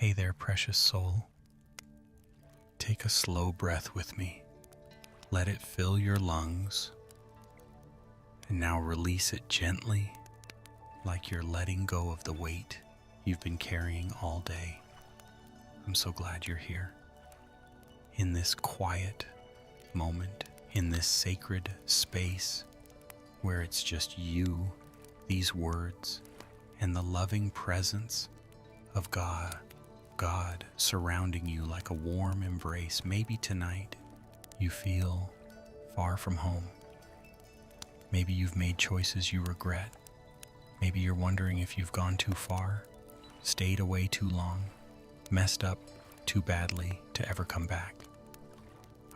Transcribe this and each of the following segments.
Hey there, precious soul. Take a slow breath with me. Let it fill your lungs. And now release it gently, like you're letting go of the weight you've been carrying all day. I'm so glad you're here. In this quiet moment, in this sacred space where it's just you, these words, and the loving presence of God surrounding you like a warm embrace. Maybe tonight you feel far from home. Maybe you've made choices you regret. Maybe you're wondering if you've gone too far, stayed away too long, messed up too badly to ever come back.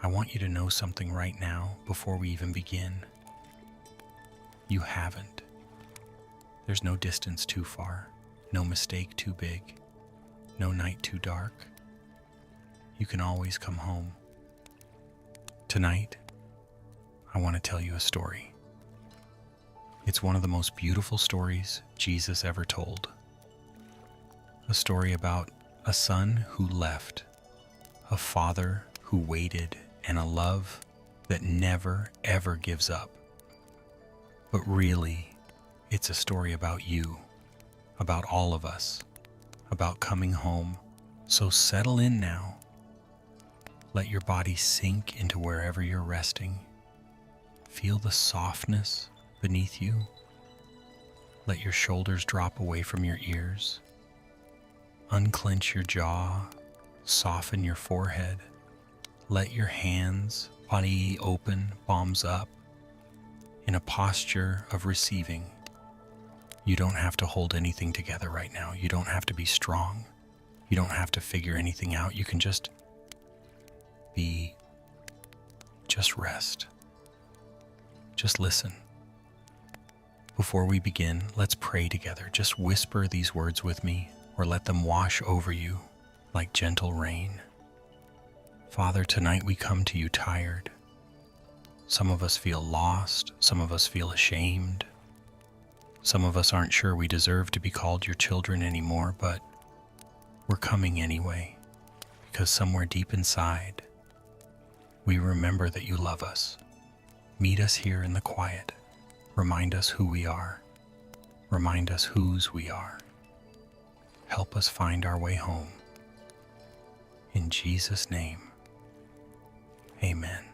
I want you to know something right now before we even begin. You haven't. There's no distance too far, no mistake too big, no night too dark. You can always come home. Tonight, I want to tell you a story. It's one of the most beautiful stories Jesus ever told. A story about a son who left, a father who waited, and a love that never, ever gives up. But really, it's a story about you, about all of us, about coming home. So settle in now. Let your body sink into wherever you're resting. Feel the softness beneath you. Let your shoulders drop away from your ears. Unclench your jaw, soften your forehead. Let your hands, body open, palms up, in a posture of receiving. You don't have to hold anything together right now. You don't have to be strong. You don't have to figure anything out. You can just rest. Just listen. Before we begin, let's pray together. Just whisper these words with me, or let them wash over you like gentle rain. Father, tonight we come to you tired. Some of us feel lost. Some of us feel ashamed. Some of us aren't sure we deserve to be called your children anymore, but we're coming anyway, because somewhere deep inside, we remember that you love us. Meet us here in the quiet. Remind us who we are. Remind us whose we are. Help us find our way home. In Jesus' name, amen.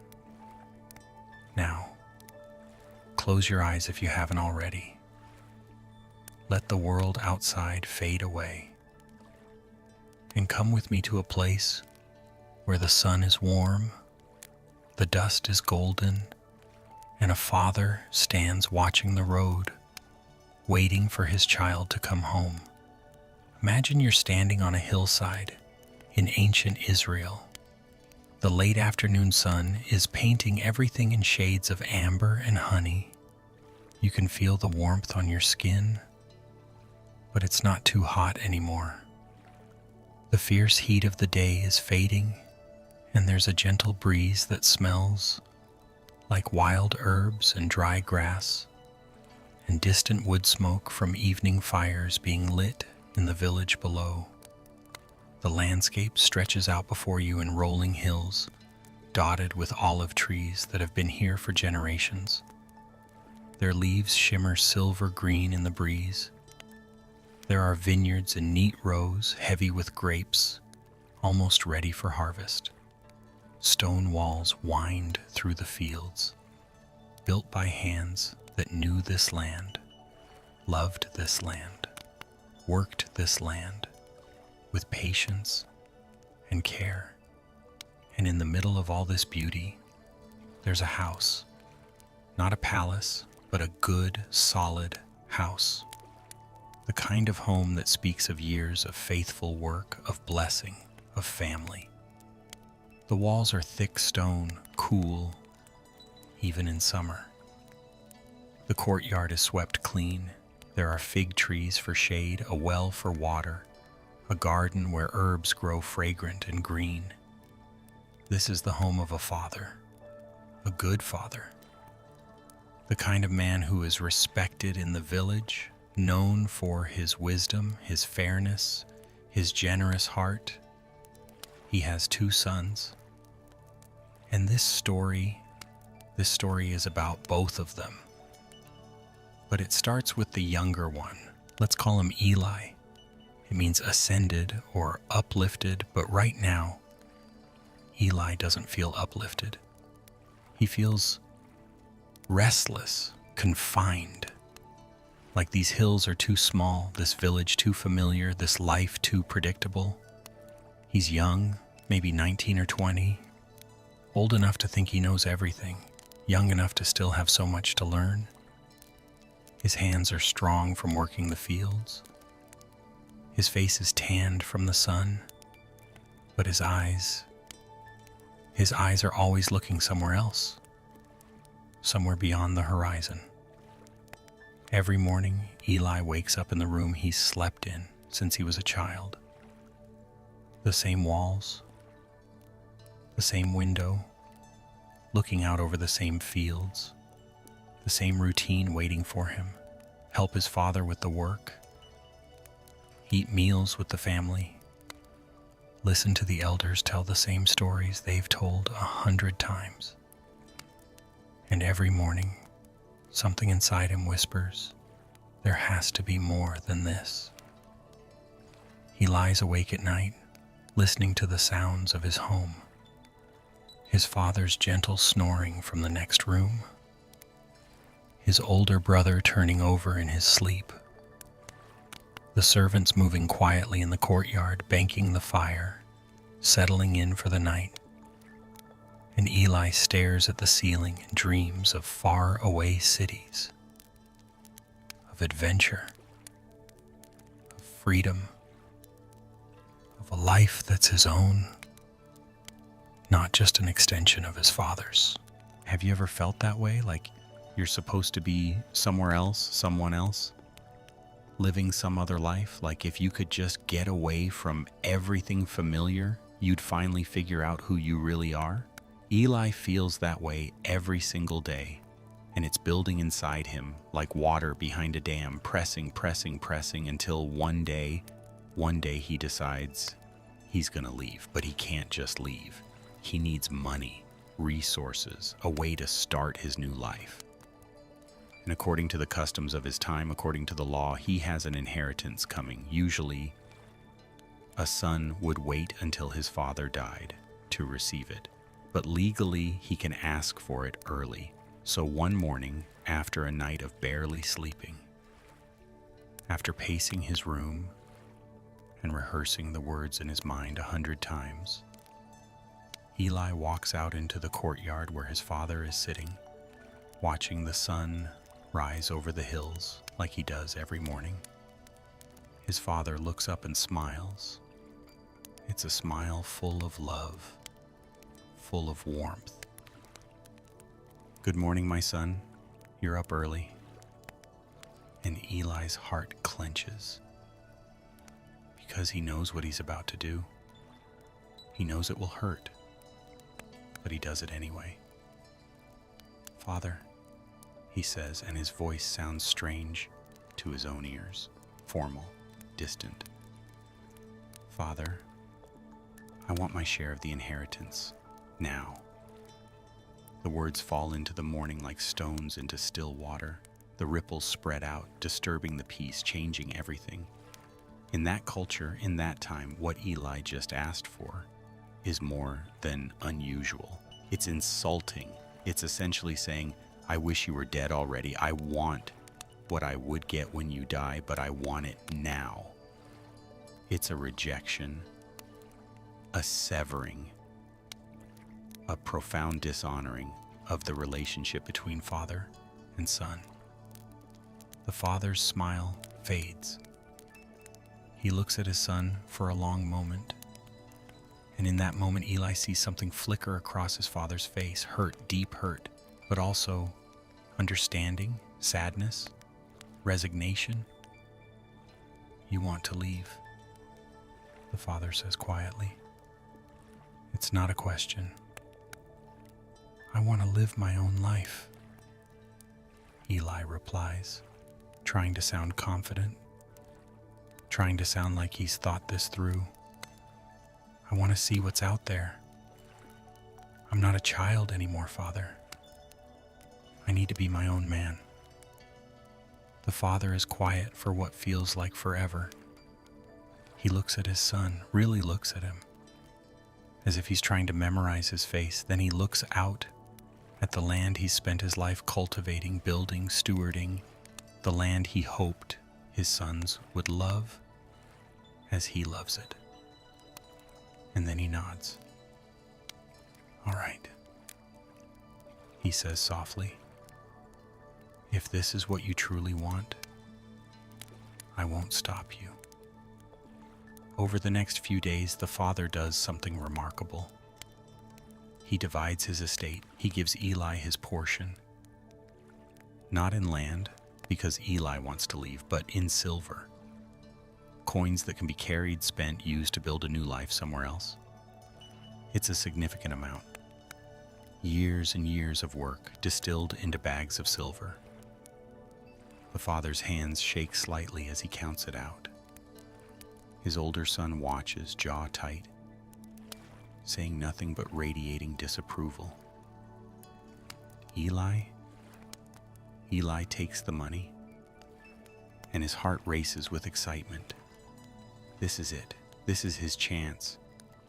Now, close your eyes if you haven't already. Let the world outside fade away. And come with me to a place where the sun is warm, the dust is golden, and a father stands watching the road, waiting for his child to come home. Imagine you're standing on a hillside in ancient Israel. The late afternoon sun is painting everything in shades of amber and honey. You can feel the warmth on your skin, but it's not too hot anymore. The fierce heat of the day is fading, and there's a gentle breeze that smells like wild herbs and dry grass, and distant wood smoke from evening fires being lit in the village below. The landscape stretches out before you in rolling hills, dotted with olive trees that have been here for generations. Their leaves shimmer silver green in the breeze. There are vineyards in neat rows, heavy with grapes, almost ready for harvest. Stone walls wind through the fields, built by hands that knew this land, loved this land, worked this land with patience and care. And in the middle of all this beauty, there's a house, not a palace, but a good, solid house. The kind of home that speaks of years of faithful work, of blessing, of family. The walls are thick stone, cool, even in summer. The courtyard is swept clean. There are fig trees for shade, a well for water, a garden where herbs grow fragrant and green. This is the home of a father, a good father. The kind of man who is respected in the village, known for his wisdom, his fairness, his generous heart. He has 2 sons. And this story is about both of them. But it starts with the younger one. Let's call him Eli. It means ascended or uplifted, but right now, Eli doesn't feel uplifted. He feels restless, confined. Like these hills are too small, this village too familiar, this life too predictable. He's young, maybe 19 or 20, old enough to think he knows everything, young enough to still have so much to learn. His hands are strong from working the fields. His face is tanned from the sun, but his eyes are always looking somewhere else, somewhere beyond the horizon. Every morning, Eli wakes up in the room he's slept in since he was a child. The same walls, the same window, looking out over the same fields, the same routine waiting for him. Help his father with the work, eat meals with the family, listen to the elders tell the same stories they've told 100 times. And every morning, something inside him whispers, there has to be more than this. He lies awake at night, listening to the sounds of his home. His father's gentle snoring from the next room, his older brother turning over in his sleep, the servants moving quietly in the courtyard, banking the fire, settling in for the night. And Eli stares at the ceiling and dreams of far-away cities, of adventure, of freedom, of a life that's his own, not just an extension of his father's. Have you ever felt that way? Like you're supposed to be somewhere else, someone else, living some other life? Like if you could just get away from everything familiar, you'd finally figure out who you really are? Eli feels that way every single day, and it's building inside him like water behind a dam, pressing until one day he decides he's gonna leave. But he can't just leave. He needs money, resources, a way to start his new life. And according to the customs of his time, according to the law, he has an inheritance coming. Usually, a son would wait until his father died to receive it. But legally, he can ask for it early. So one morning, after a night of barely sleeping, after pacing his room and rehearsing the words in his mind 100 times, Eli walks out into the courtyard where his father is sitting, watching the sun rise over the hills like he does every morning. His father looks up and smiles. It's a smile full of love, full of warmth. "Good morning, my son. You're up early." And Eli's heart clenches because he knows what he's about to do. He knows it will hurt, but he does it anyway. "Father," he says, and his voice sounds strange to his own ears, formal, distant. "Father, I want my share of the inheritance now." The words fall into the morning like stones into still water. The ripples spread out, disturbing the peace, changing everything. In that culture, in that time, what Eli just asked for is more than unusual. It's insulting. It's essentially saying, "I wish you were dead already. I want what I would get when you die, but I want it now." It's a rejection, a severing, a profound dishonoring of the relationship between father and son. The father's smile fades. He looks at his son for a long moment, and in that moment Eli sees something flicker across his father's face, hurt, deep hurt, but also understanding, sadness, resignation. "You want to leave," the father says quietly. "It's not a question. I want to live my own life," Eli replies, trying to sound confident, trying to sound like he's thought this through. I want to see what's out there. I'm not a child anymore, Father. I need to be my own man. The father is quiet for what feels like forever. He looks at his son, really looks at him, as if he's trying to memorize his face. Then he looks out at the land he's spent his life cultivating, building, stewarding, the land he hoped his sons would love as he loves it. And then he nods. All right, he says softly. If this is what you truly want, I won't stop you. Over the next few days, the father does something remarkable. He divides his estate. He gives Eli his portion. Not in land, because Eli wants to leave, but in silver. Coins that can be carried, spent, used to build a new life somewhere else. It's a significant amount. Years and years of work distilled into bags of silver. The father's hands shake slightly as he counts it out. His older son watches, jaw tight, saying nothing but radiating disapproval. Eli takes the money, and his heart races with excitement. This is it. This is his chance,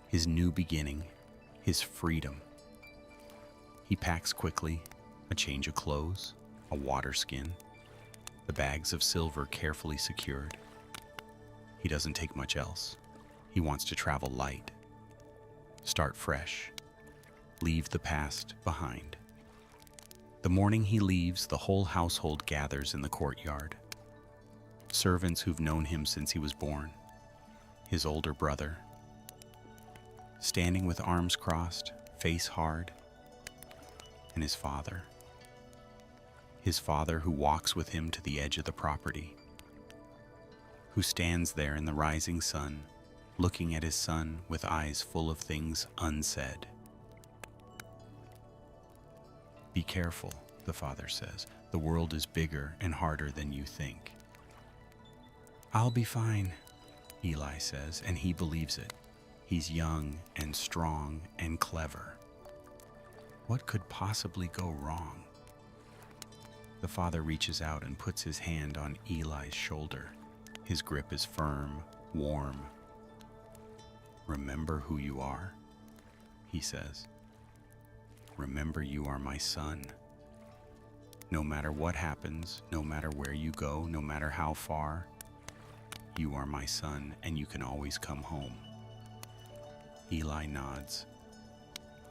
his new beginning, his freedom. He packs quickly, a change of clothes, a water skin, the bags of silver carefully secured. He doesn't take much else. He wants to travel light, start fresh, leave the past behind. The morning he leaves, the whole household gathers in the courtyard. Servants who've known him since he was born, his older brother, standing with arms crossed, face hard, and his father who walks with him to the edge of the property, who stands there in the rising sun, looking at his son with eyes full of things unsaid. Be careful, the father says. The world is bigger and harder than you think. I'll be fine, Eli says, and he believes it. He's young and strong and clever. What could possibly go wrong? The father reaches out and puts his hand on Eli's shoulder. His grip is firm, warm. Remember who you are, he says. Remember you are my son. No matter what happens, no matter where you go, no matter how far, you are my son and you can always come home. Eli nods.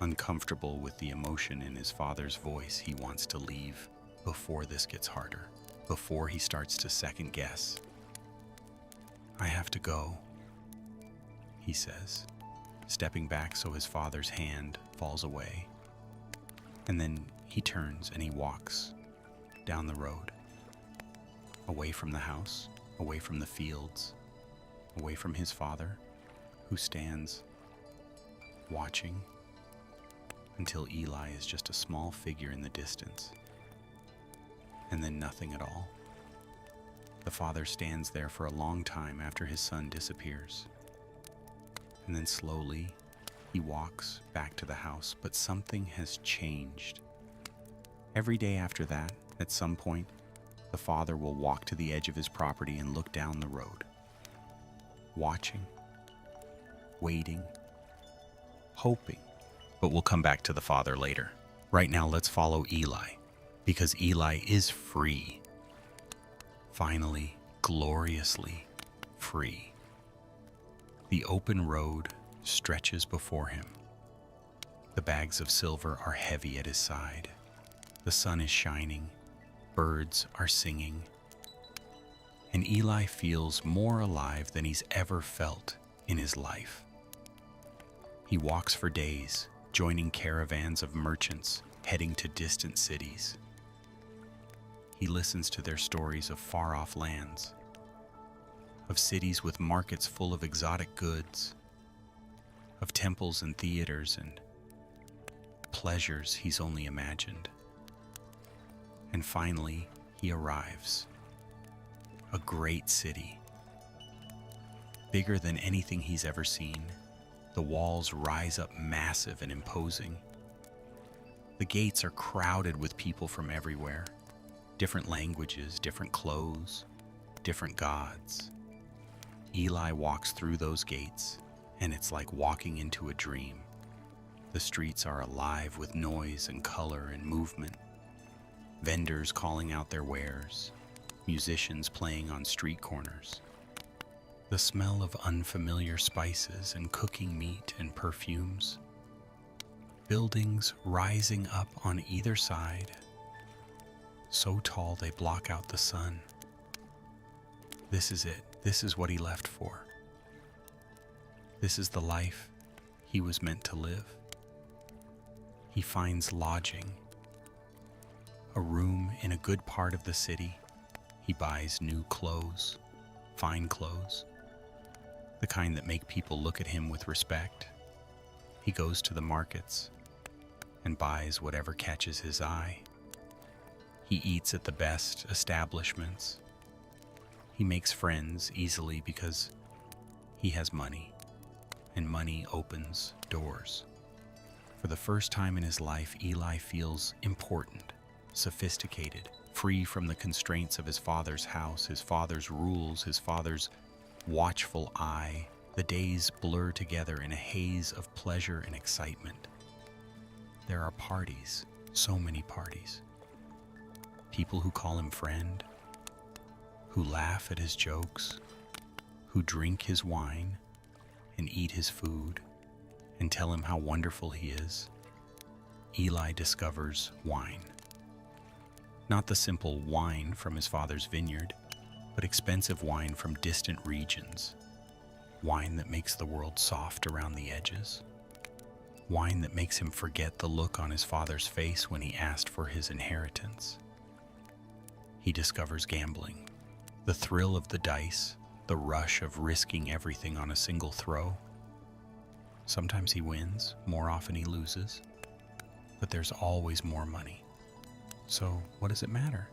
Uncomfortable with the emotion in his father's voice, he wants to leave before this gets harder, before he starts to second guess. I have to go, he says, stepping back so his father's hand falls away. And then he turns and he walks down the road, away from the house, away from the fields, away from his father, who stands watching until Eli is just a small figure in the distance, and then nothing at all. The father stands there for a long time after his son disappears, and then slowly he walks back to the house, but something has changed. Every day after that, at some point, the father will walk to the edge of his property and look down the road, watching, waiting, hoping. But we'll come back to the father later. Right now, let's follow Eli, because Eli is free. Finally, gloriously free. The open road stretches before him. The bags of silver are heavy at his side. The sun is shining. Birds are singing. And Eli feels more alive than he's ever felt in his life. He walks for days, joining caravans of merchants heading to distant cities. He listens to their stories of far-off lands, of cities with markets full of exotic goods, of temples and theaters and pleasures he's only imagined. And finally, he arrives. A great city, bigger than anything he's ever seen. The walls rise up massive and imposing. The gates are crowded with people from everywhere. Different languages, different clothes, different gods. Eli walks through those gates, and it's like walking into a dream. The streets are alive with noise and color and movement. Vendors calling out their wares, musicians playing on street corners. The smell of unfamiliar spices and cooking meat and perfumes. Buildings rising up on either side, so tall they block out the sun. This is it. This is what he left for. This is the life he was meant to live. He finds lodging, a room in a good part of the city. He buys new clothes, fine clothes, the kind that make people look at him with respect. He goes to the markets and buys whatever catches his eye. He eats at the best establishments. He makes friends easily because he has money, and money opens doors. For the first time in his life, Eli feels important, sophisticated, free from the constraints of his father's house, his father's rules, his father's watchful eye. The days blur together in a haze of pleasure and excitement. There are parties, so many parties. People who call him friend, who laugh at his jokes, who drink his wine and eat his food and tell him how wonderful he is. Eli discovers wine. Not the simple wine from his father's vineyard, but expensive wine from distant regions. Wine that makes the world soft around the edges. Wine that makes him forget the look on his father's face when he asked for his inheritance. He discovers gambling, the thrill of the dice, the rush of risking everything on a single throw. Sometimes he wins, more often he loses, but there's always more money. So what does it matter?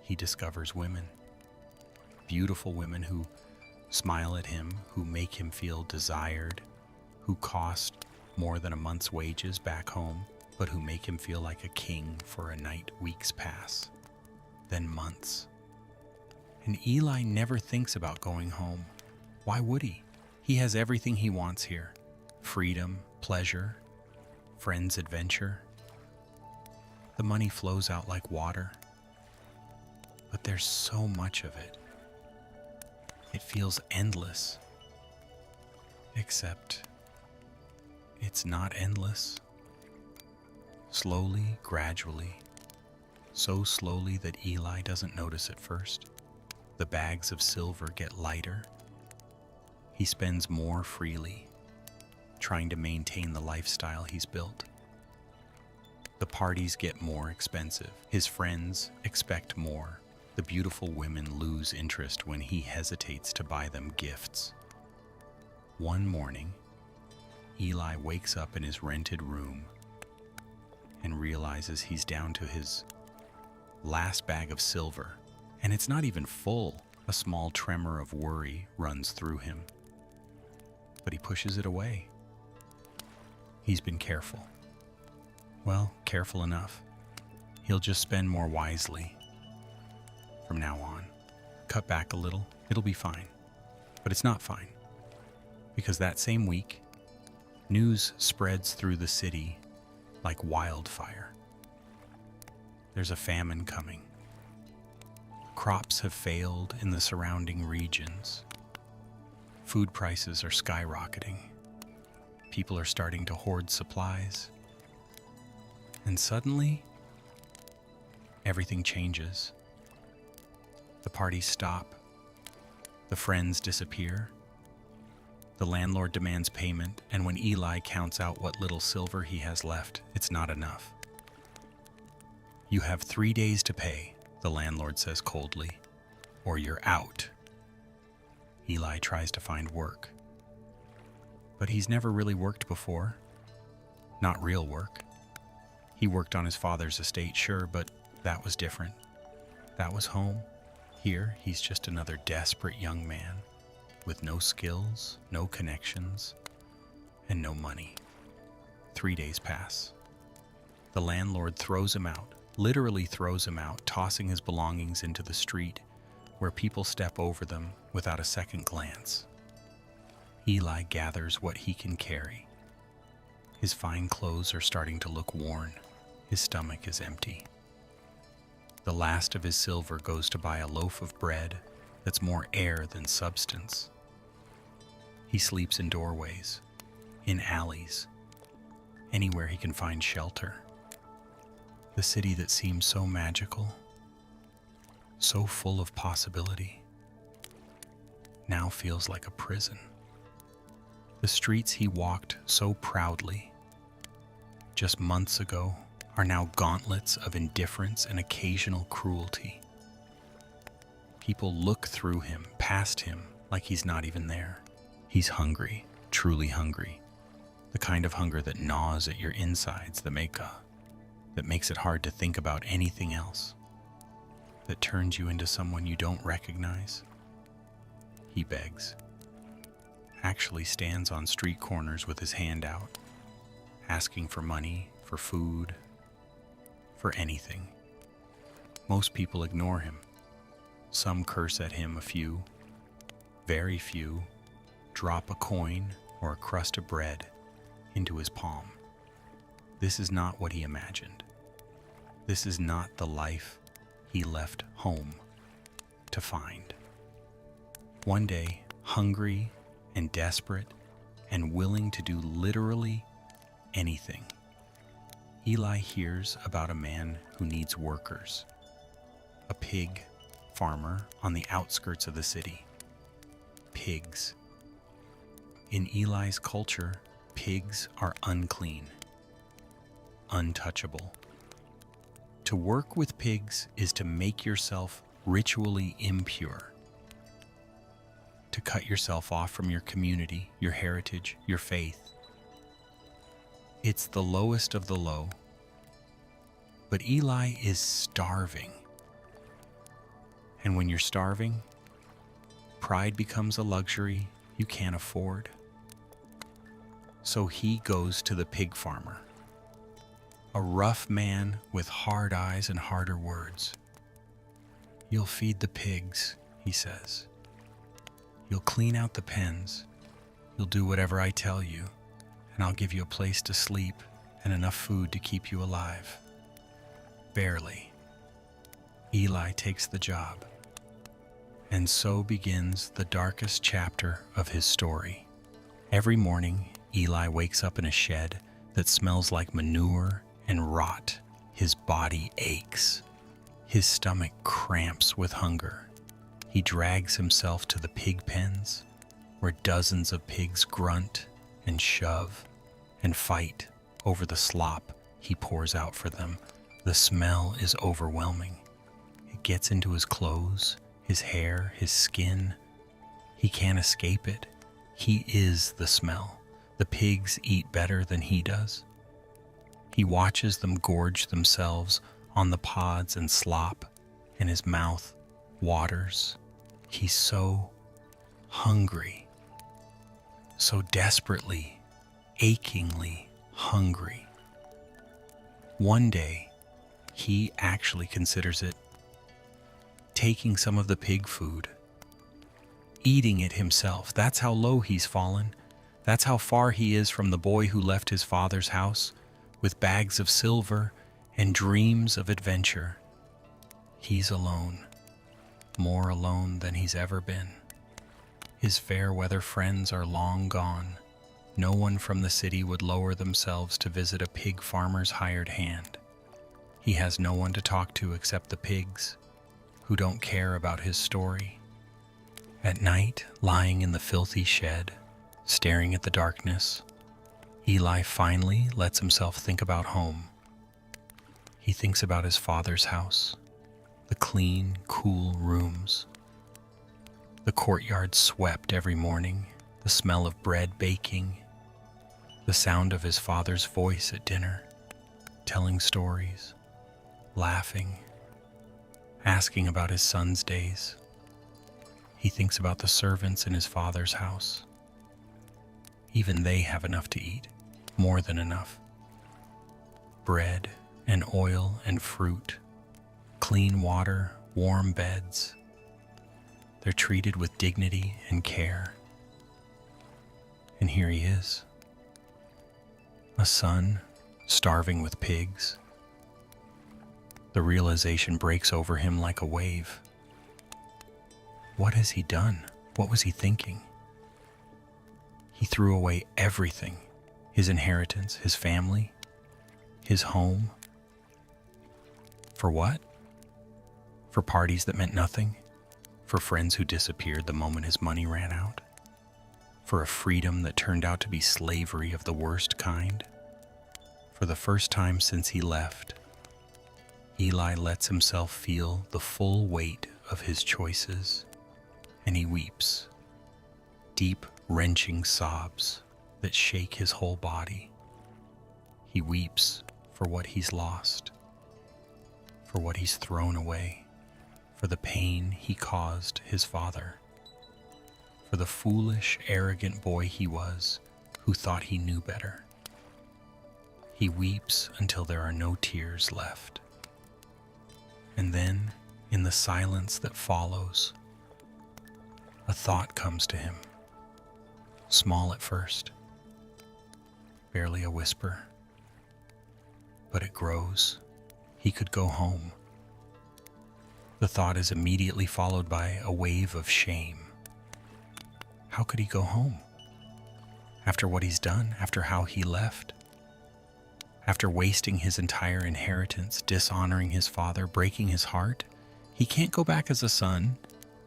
He discovers women. Beautiful women who smile at him, who make him feel desired, who cost more than a month's wages back home, but who make him feel like a king for a night. Weeks pass, then months. And Eli never thinks about going home. Why would he? He has everything he wants here. Freedom, pleasure, friends, adventure. The money flows out like water, but there's so much of it. It feels endless, except it's not endless. Slowly, gradually, so slowly that Eli doesn't notice at first, the bags of silver get lighter. He spends more freely, trying to maintain the lifestyle he's built. The parties get more expensive. His friends expect more. The beautiful women lose interest when he hesitates to buy them gifts. One morning, Eli wakes up in his rented room and realizes he's down to his last bag of silver, and it's not even full. A small tremor of worry runs through him, but he pushes it away. He's been careful. Well, careful enough. He'll just spend more wisely from now on. Cut back a little, it'll be fine. But it's not fine, because that same week, news spreads through the city like wildfire. There's a famine coming. Crops have failed in the surrounding regions. Food prices are skyrocketing. People are starting to hoard supplies. And suddenly, everything changes. The parties stop. The friends disappear. The landlord demands payment, and when Eli counts out what little silver he has left, it's not enough. "You have 3 days to pay," the landlord says coldly, "or you're out." Eli tries to find work. But he's never really worked before. Not real work. He worked on his father's estate, sure, but that was different. That was home. Here, he's just another desperate young man, with no skills, no connections, and no money. 3 days pass. The landlord throws him out, literally throws him out, tossing his belongings into the street where people step over them without a second glance. Eli gathers what he can carry. His fine clothes are starting to look worn. His stomach is empty. The last of his silver goes to buy a loaf of bread that's more air than substance. He sleeps in doorways, in alleys, anywhere he can find shelter. The city that seems so magical, so full of possibility, now feels like a prison. The streets he walked so proudly just months ago are now gauntlets of indifference and occasional cruelty. People look through him, past him, like he's not even there. He's hungry, truly hungry. The kind of hunger that gnaws at your insides, that makes it hard to think about anything else, that turns you into someone you don't recognize. He begs, actually stands on street corners with his hand out, asking for money, for food, for anything. Most people ignore him. Some curse at him, a few, very few, drop a coin or a crust of bread into his palm. This is not what he imagined. This is not the life he left home to find. One day, hungry and desperate and willing to do literally anything, Eli hears about a man who needs workers, a pig farmer on the outskirts of the city. Pigs. In Eli's culture, pigs are unclean, untouchable. To work with pigs is to make yourself ritually impure, to cut yourself off from your community, your heritage, your faith. It's the lowest of the low. But Eli is starving. And when you're starving, pride becomes a luxury you can't afford. So he goes to the pig farmer, a rough man with hard eyes and harder words. "You'll feed the pigs," he says. "You'll clean out the pens. You'll do whatever I tell you, and I'll give you a place to sleep and enough food to keep you alive." Barely. Eli takes the job. And so begins the darkest chapter of his story. Every morning, Eli wakes up in a shed that smells like manure and rot. His body aches. His stomach cramps with hunger. He drags himself to the pig pens, where dozens of pigs grunt and shove and fight over the slop he pours out for them. The smell is overwhelming. It gets into his clothes, his hair, his skin. He can't escape it. He is the smell. The pigs eat better than he does. He watches them gorge themselves on the pods and slop, and his mouth waters. He's so hungry, so desperately, achingly hungry. One day, he actually considers it, taking some of the pig food, eating it himself. That's how low he's fallen. That's how far he is from the boy who left his father's house with bags of silver and dreams of adventure. He's alone, more alone than he's ever been. His fair weather friends are long gone. No one from the city would lower themselves to visit a pig farmer's hired hand. He has no one to talk to except the pigs, who don't care about his story. At night, lying in the filthy shed, staring at the darkness, Eli finally lets himself think about home. He thinks about his father's house, the clean, cool rooms, the courtyard swept every morning, the smell of bread baking, the sound of his father's voice at dinner, telling stories, laughing, asking about his son's days. He thinks about the servants in his father's house. Even they have enough to eat, more than enough. Bread and oil and fruit, clean water, warm beds. They're treated with dignity and care. And here he is, a son starving with pigs. The realization breaks over him like a wave. What has he done? What was he thinking? He threw away everything, his inheritance, his family, his home. For what? For parties that meant nothing? For friends who disappeared the moment his money ran out? For a freedom that turned out to be slavery of the worst kind? For the first time since he left, Eli lets himself feel the full weight of his choices, and he weeps, deep, wrenching sobs that shake his whole body. He weeps for what he's lost, for what he's thrown away, for the pain he caused his father, for the foolish, arrogant boy he was who thought he knew better. He weeps until there are no tears left. And then, in the silence that follows, a thought comes to him, small at first, barely a whisper, but it grows. He could go home. The thought is immediately followed by a wave of shame. How could he go home? After what he's done, after how he left, after wasting his entire inheritance, dishonoring his father, breaking his heart, he can't go back as a son.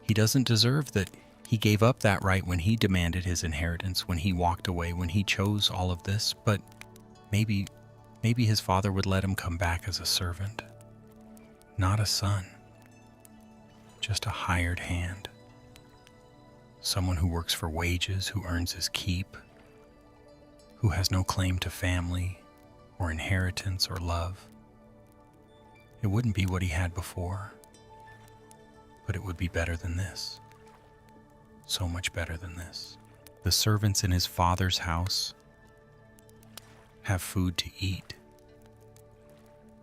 He doesn't deserve that. He gave up that right when he demanded his inheritance, when he walked away, when he chose all of this, but maybe his father would let him come back as a servant, not a son, just a hired hand, someone who works for wages, who earns his keep, who has no claim to family or inheritance or love. It wouldn't be what he had before, but it would be better than this. So much better than this. The servants in his father's house have food to eat.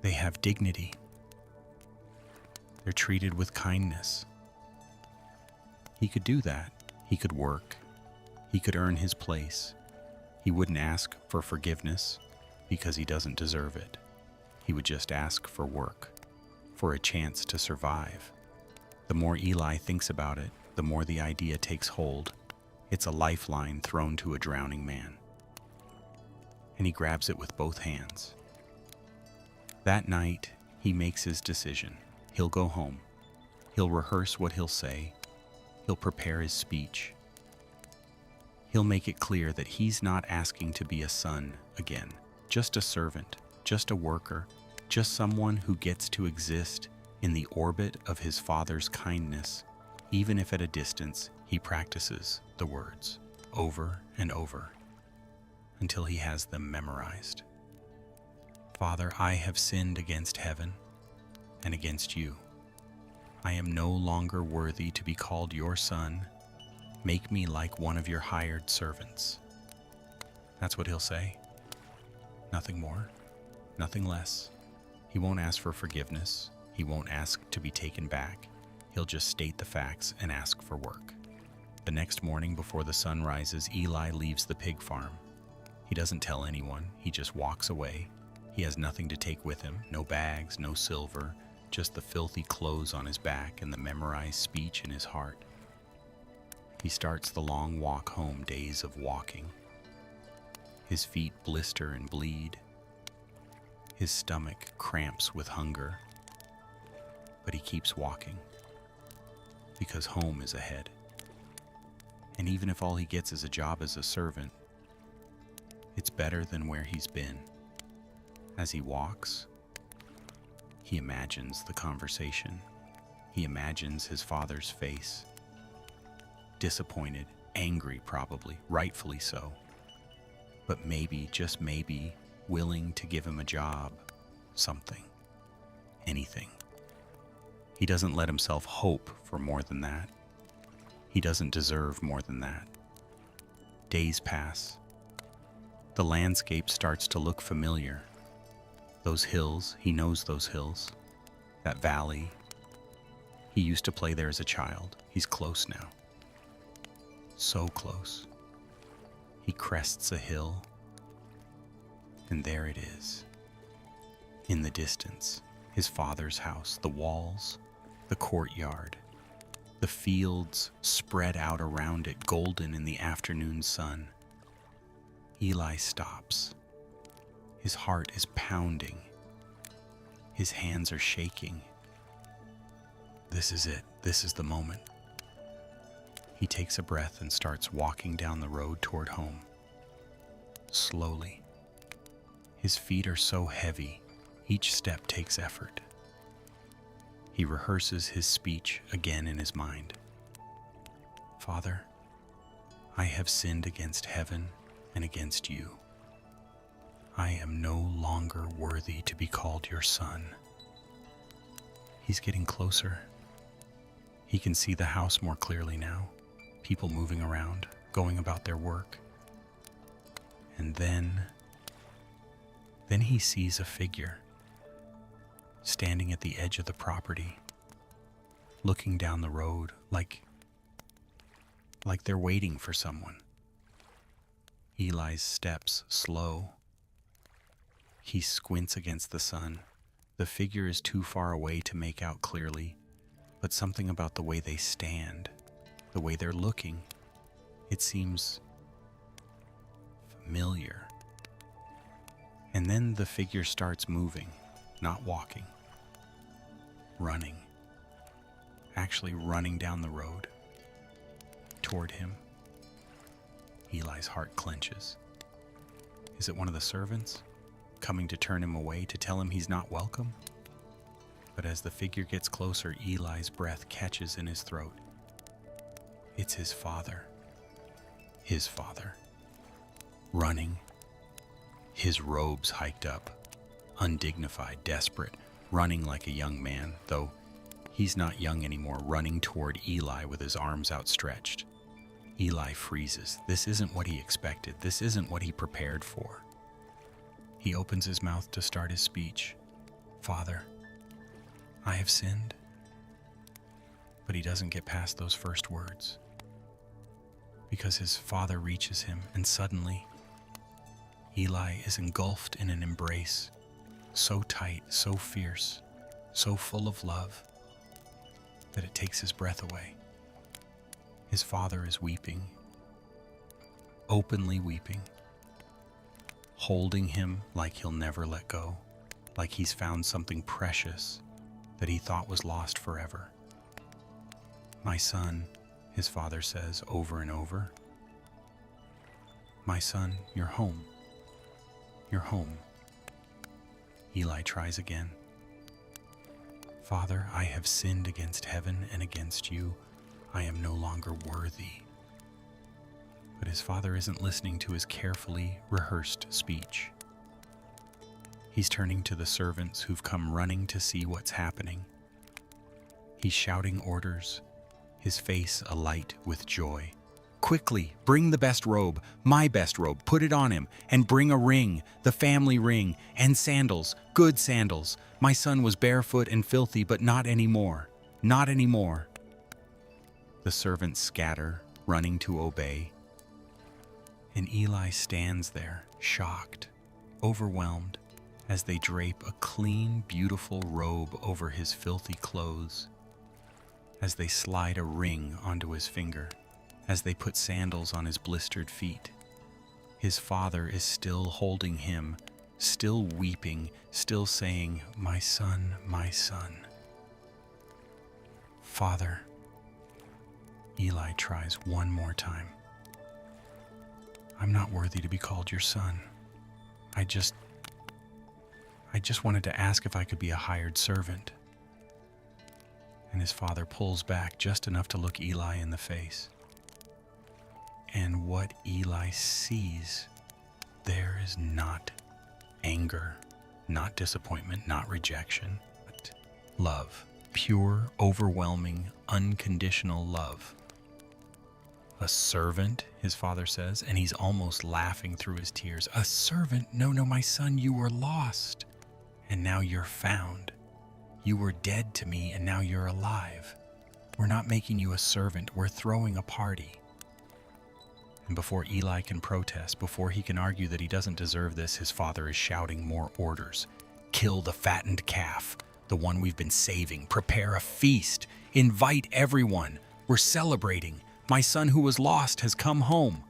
They have dignity. They're treated with kindness. He could do that. He could work. He could earn his place. He wouldn't ask for forgiveness because he doesn't deserve it. He would just ask for work, for a chance to survive. The more Eli thinks about it, the more the idea takes hold. It's a lifeline thrown to a drowning man. And he grabs it with both hands. That night, he makes his decision. He'll go home. He'll rehearse what he'll say. He'll prepare his speech. He'll make it clear that he's not asking to be a son again, just a servant, just a worker, just someone who gets to exist in the orbit of his father's kindness, even if at a distance he practices the words over and over until he has them memorized. Father, I have sinned against heaven and against you. I am no longer worthy to be called your son. Make me like one of your hired servants. That's what he'll say. Nothing more, nothing less. He won't ask for forgiveness. He won't ask to be taken back. He'll just state the facts and ask for work. The next morning before the sun rises, Eli leaves the pig farm. He doesn't tell anyone. He just walks away. He has nothing to take with him, no bags, no silver, just the filthy clothes on his back and the memorized speech in his heart. He starts the long walk home, days of walking. His feet blister and bleed. His stomach cramps with hunger. But he keeps walking, because home is ahead. And even if all he gets is a job as a servant, it's better than where he's been. As he walks, he imagines the conversation. He imagines his father's face. Disappointed, angry probably, rightfully so. But maybe, just maybe, willing to give him a job, something, anything. He doesn't let himself hope for more than that. He doesn't deserve more than that. Days pass. The landscape starts to look familiar. Those hills, he knows those hills. That valley. He used to play there as a child. He's close now. So close. He crests a hill, and there it is. In the distance, his father's house, the walls, the courtyard, the fields spread out around it, golden in the afternoon sun. Eli stops. His heart is pounding. His hands are shaking. This is it. This is the moment. He takes a breath and starts walking down the road toward home. Slowly. His feet are so heavy, each step takes effort. He rehearses his speech again in his mind. Father, I have sinned against heaven and against you. I am no longer worthy to be called your son. He's getting closer. He can see the house more clearly now, people moving around, going about their work. And then he sees a figure standing at the edge of the property, looking down the road like they're waiting for someone. Eli's steps slow. He squints against the sun. The figure is too far away to make out clearly, but something about the way they stand, the way they're looking, it seems familiar. And then the figure starts moving, not walking, running, actually running down the road toward him. Eli's heart clenches. Is it one of the servants coming to turn him away, to tell him he's not welcome? But as the figure gets closer, Eli's breath catches in his throat. It's his father. His father. Running. His robes hiked up. Undignified, desperate. Running like a young man, though he's not young anymore, running toward Eli with his arms outstretched. Eli freezes. This isn't what he expected. This isn't what he prepared for. He opens his mouth to start his speech. Father, I have sinned. But he doesn't get past those first words, because his father reaches him, and suddenly Eli is engulfed in an embrace, so tight, so fierce, so full of love, that it takes his breath away. His father is weeping, openly weeping, holding him like he'll never let go, like he's found something precious that he thought was lost forever. My son, his father says over and over. My son, you're home. You're home. Eli tries again. Father, I have sinned against heaven and against you. I am no longer worthy. But his father isn't listening to his carefully rehearsed speech. He's turning to the servants who've come running to see what's happening. He's shouting orders, his face alight with joy. Quickly, bring the best robe, my best robe, put it on him, and bring a ring, the family ring, and sandals, good sandals. My son was barefoot and filthy, but not anymore. Not anymore. The servants scatter, running to obey. And Eli stands there, shocked, overwhelmed, as they drape a clean, beautiful robe over his filthy clothes, as they slide a ring onto his finger, as they put sandals on his blistered feet. His father is still holding him, still weeping, still saying, my son, my son. Father, Eli tries one more time. I'm not worthy to be called your son. I just wanted to ask if I could be a hired servant. And his father pulls back just enough to look Eli in the face. And what Eli sees there is not anger, not disappointment, not rejection, but love. Pure, overwhelming, unconditional love. A servant, his father says, and he's almost laughing through his tears. A servant? No, my son, you were lost, and now you're found. You were dead to me, and now you're alive. We're not making you a servant, we're throwing a party. And before Eli can protest, before he can argue that he doesn't deserve this, his father is shouting more orders. Kill the fattened calf, the one we've been saving. Prepare a feast. Invite everyone. We're celebrating. My son who was lost has come home.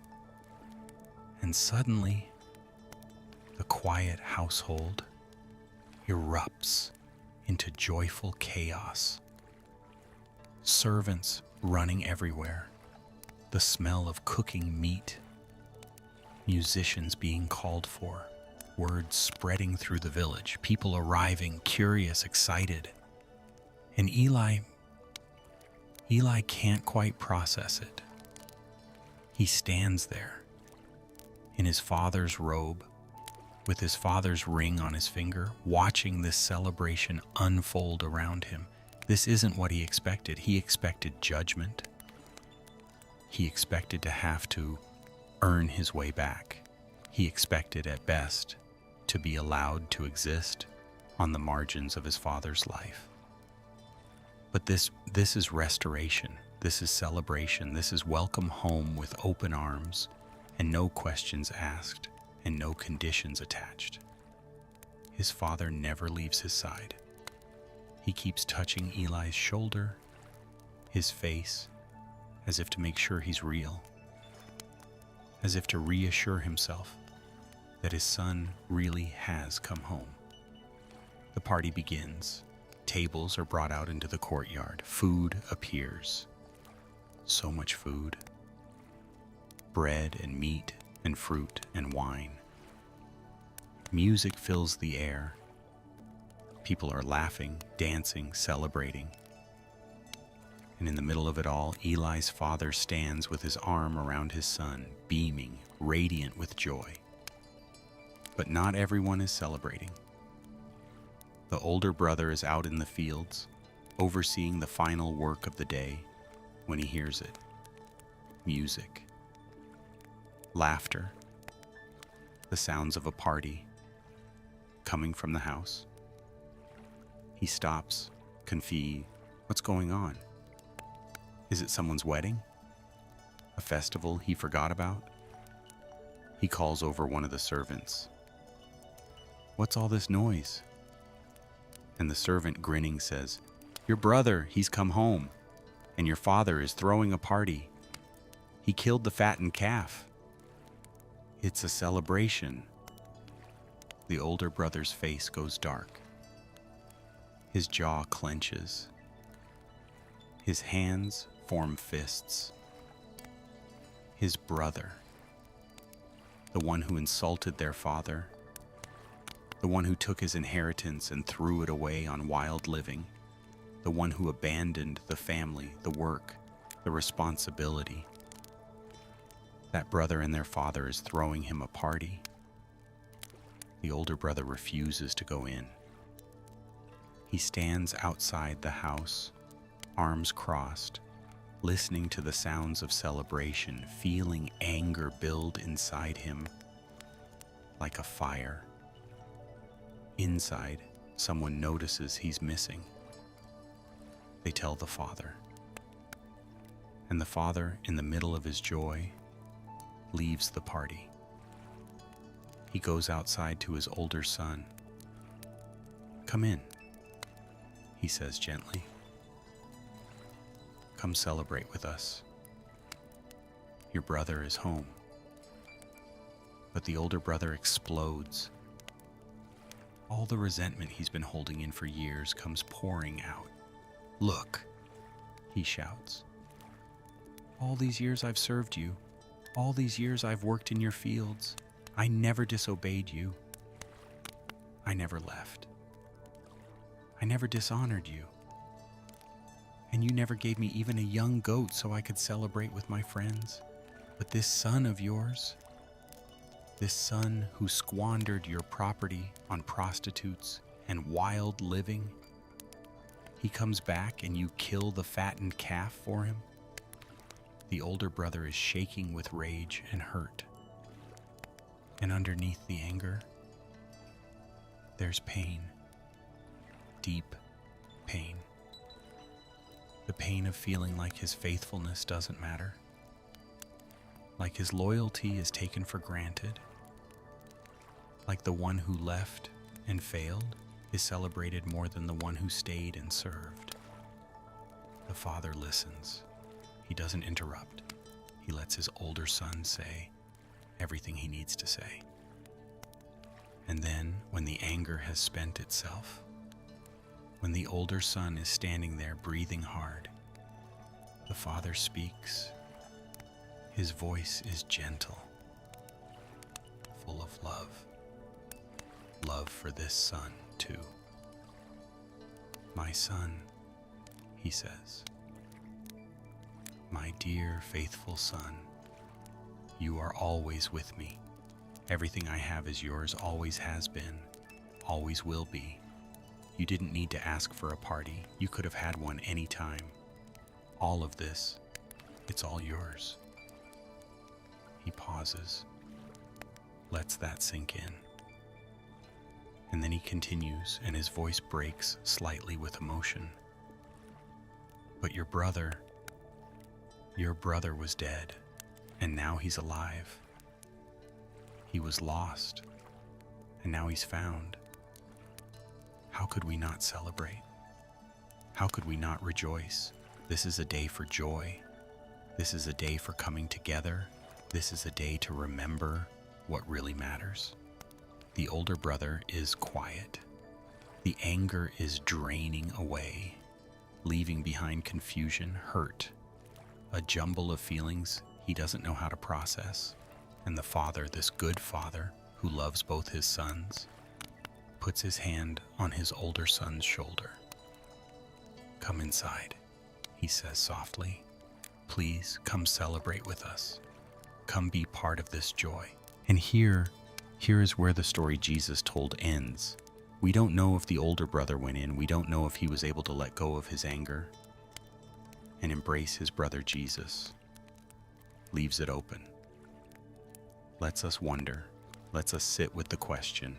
And suddenly, the quiet household erupts into joyful chaos. Servants running everywhere, the smell of cooking meat, musicians being called for, words spreading through the village, people arriving, curious, excited. And Eli can't quite process it. He stands there in his father's robe, with his father's ring on his finger, watching this celebration unfold around him. This isn't what he expected. He expected judgment. He expected to have to earn his way back. He expected, at best, to be allowed to exist on the margins of his father's life. But this is restoration. This is celebration. This is welcome home with open arms and no questions asked and no conditions attached. His father never leaves his side. He keeps touching Eli's shoulder, his face, as if to make sure he's real, as if to reassure himself that his son really has come home. The party begins. Tables are brought out into the courtyard. Food appears. So much food. Bread and meat and fruit and wine. Music fills the air. People are laughing, dancing, celebrating. And in the middle of it all, Eli's father stands with his arm around his son, beaming, radiant with joy. But not everyone is celebrating. The older brother is out in the fields, overseeing the final work of the day, when he hears it. Music. Laughter. The sounds of a party coming from the house. He stops, confused. What's going on? Is it someone's wedding? A festival he forgot about? He calls over one of the servants. What's all this noise? And the servant, grinning, says, Your brother, he's come home, and your father is throwing a party. He killed the fattened calf. It's a celebration. The older brother's face goes dark. His jaw clenches. His hands form fists. His brother, the one who insulted their father, the one who took his inheritance and threw it away on wild living, the one who abandoned the family, the work, the responsibility. That brother and their father is throwing him a party. The older brother refuses to go in. He stands outside the house, arms crossed, listening to the sounds of celebration, feeling anger build inside him like a fire. Inside, someone notices he's missing. They tell the father. And the father, in the middle of his joy, leaves the party. He goes outside to his older son. Come in, he says gently. Come celebrate with us. Your brother is home. But the older brother explodes. All the resentment he's been holding in for years comes pouring out. Look, he shouts. All these years I've served you. All these years I've worked in your fields. I never disobeyed you. I never left. I never dishonored you. And you never gave me even a young goat so I could celebrate with my friends. But this son of yours, this son who squandered your property on prostitutes and wild living, he comes back and you kill the fattened calf for him? The older brother is shaking with rage and hurt. And underneath the anger, there's pain. Deep pain. The pain of feeling like his faithfulness doesn't matter. Like his loyalty is taken for granted. Like the one who left and failed is celebrated more than the one who stayed and served. The father listens. He doesn't interrupt. He lets his older son say everything he needs to say. And then, when the anger has spent itself, when the older son is standing there breathing hard, the father speaks. His voice is gentle, full of love. Love for this son, too. My son, he says. My dear, faithful son, you are always with me. Everything I have is yours, always has been, always will be. You didn't need to ask for a party. You could have had one any time. All of this, it's all yours. He pauses, lets that sink in. And then he continues, and his voice breaks slightly with emotion. But your brother was dead, and now he's alive. He was lost, and now he's found. How could we not celebrate? How could we not rejoice? This is a day for joy. This is a day for coming together. This is a day to remember what really matters. The older brother is quiet. The anger is draining away, leaving behind confusion, hurt, a jumble of feelings he doesn't know how to process. And the father, this good father who loves both his sons, puts his hand on his older son's shoulder. Come inside, he says softly. Please come celebrate with us. Come be part of this joy. And here is where the story Jesus told ends. We don't know if the older brother went in. We don't know if he was able to let go of his anger and embrace his brother Jesus. Leaves it open. Lets us wonder. Lets us sit with the question.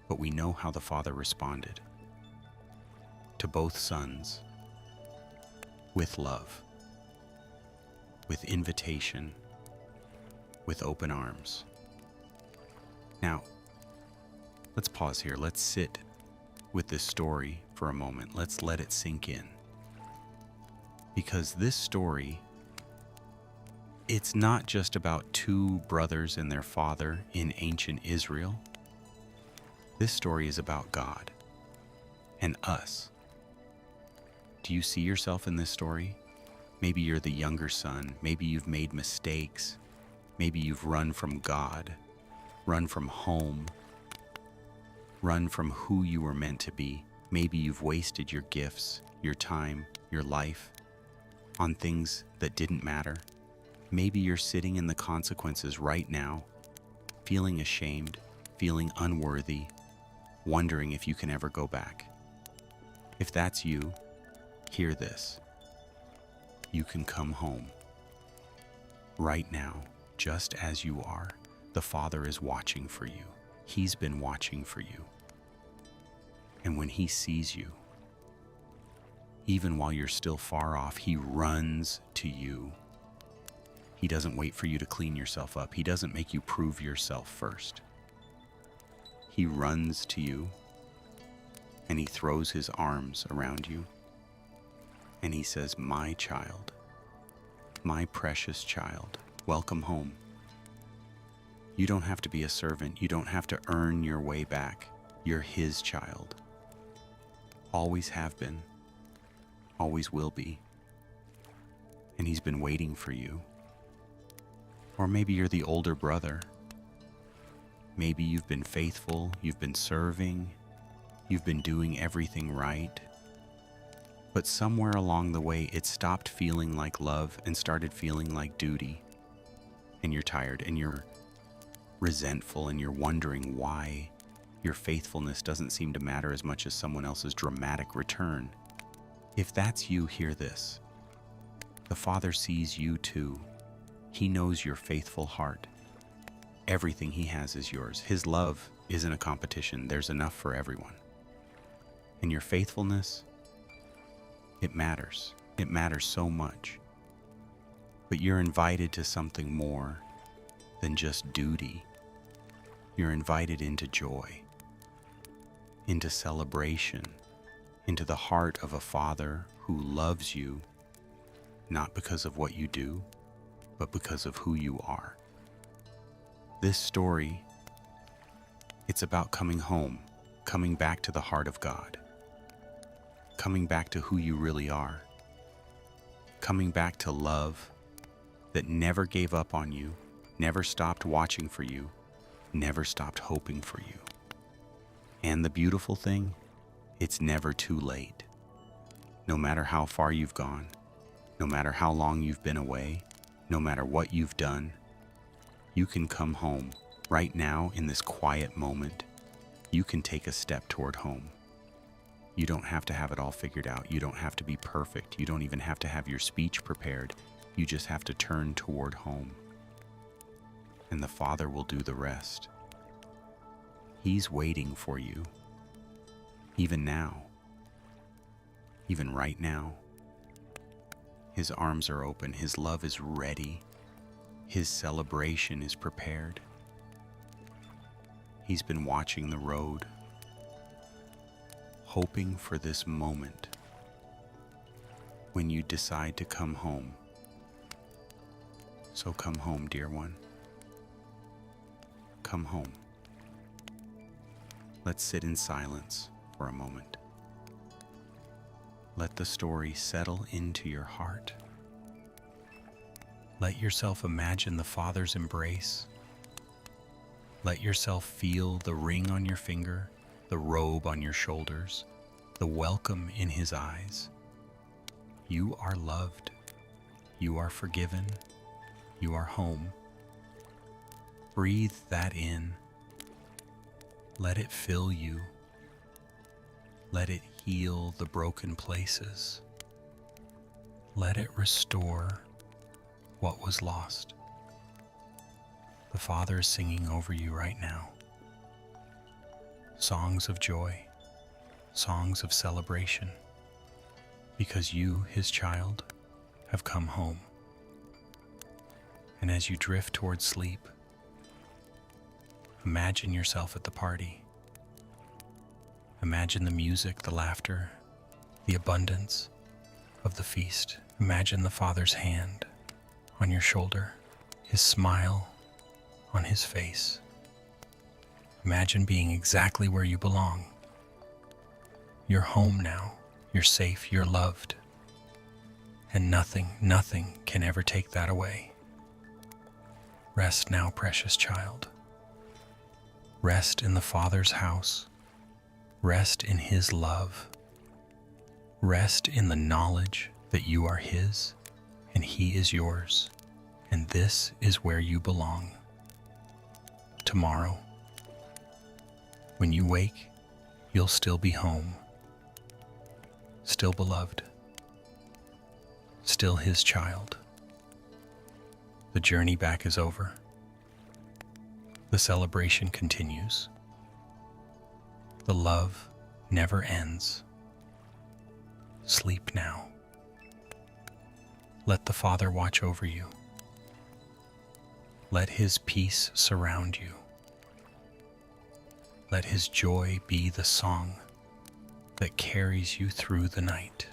But we know how the father responded. To both sons. With love. With invitation. With open arms. Now, let's pause here. Let's sit with this story for a moment. Let's let it sink in. Because this story, it's not just about two brothers and their father in ancient Israel. This story is about God and us. Do you see yourself in this story? Maybe you're the younger son. Maybe you've made mistakes. Maybe you've run from God, run from home, run from who you were meant to be. Maybe you've wasted your gifts, your time, your life on things that didn't matter. Maybe you're sitting in the consequences right now, feeling ashamed, feeling unworthy, wondering if you can ever go back. If that's you, hear this. You can come home. Right now, just as you are, the Father is watching for you. He's been watching for you. And when he sees you, even while you're still far off, he runs to you. He doesn't wait for you to clean yourself up. He doesn't make you prove yourself first. He runs to you, and he throws his arms around you, and he says, my child, my precious child, welcome home. You don't have to be a servant. You don't have to earn your way back. You're his child. Always have been. Always will be. And he's been waiting for you. Or maybe you're the older brother. Maybe you've been faithful, you've been serving, you've been doing everything right. But somewhere along the way, it stopped feeling like love and started feeling like duty. And you're tired and you're resentful and you're wondering why your faithfulness doesn't seem to matter as much as someone else's dramatic return. If that's you, hear this. The Father sees you too. He knows your faithful heart. Everything He has is yours. His love isn't a competition. There's enough for everyone. And your faithfulness, it matters. It matters so much. But you're invited to something more than just duty. You're invited into joy, into celebration, into the heart of a Father who loves you, not because of what you do, but because of who you are. This story, it's about coming home, coming back to the heart of God, coming back to who you really are, coming back to love that never gave up on you, never stopped watching for you, never stopped hoping for you. And the beautiful thing, it's never too late. No matter how far you've gone, no matter how long you've been away, no matter what you've done, you can come home right now in this quiet moment. You can take a step toward home. You don't have to have it all figured out. You don't have to be perfect. You don't even have to have your speech prepared. You just have to turn toward home. And the Father will do the rest. He's waiting for you. Even now. Even right now. His arms are open. His love is ready. His celebration is prepared. He's been watching the road, hoping for this moment when you decide to come home. So come home, dear one. Come home. Let's sit in silence for a moment. Let the story settle into your heart. Let yourself imagine the Father's embrace. Let yourself feel the ring on your finger, the robe on your shoulders, the welcome in His eyes. You are loved. You are forgiven. You are home. Breathe that in. Let it fill you. Let it heal the broken places. Let it restore what was lost. The Father is singing over you right now. Songs of joy, songs of celebration, because you, His child, have come home. And as you drift towards sleep, imagine yourself at the party. Imagine the music, the laughter, the abundance of the feast. Imagine the Father's hand on your shoulder, His smile on His face. Imagine being exactly where you belong. You're home now. You're safe. You're loved. And nothing can ever take that away. Rest now, precious child. Rest in the Father's house. Rest in His love. Rest in the knowledge that you are His and He is yours, and this is where you belong. Tomorrow, when you wake, you'll still be home, still beloved, still His child. The journey back is over. The celebration continues. The love never ends. Sleep now. Let the Father watch over you. Let His peace surround you. Let His joy be the song that carries you through the night.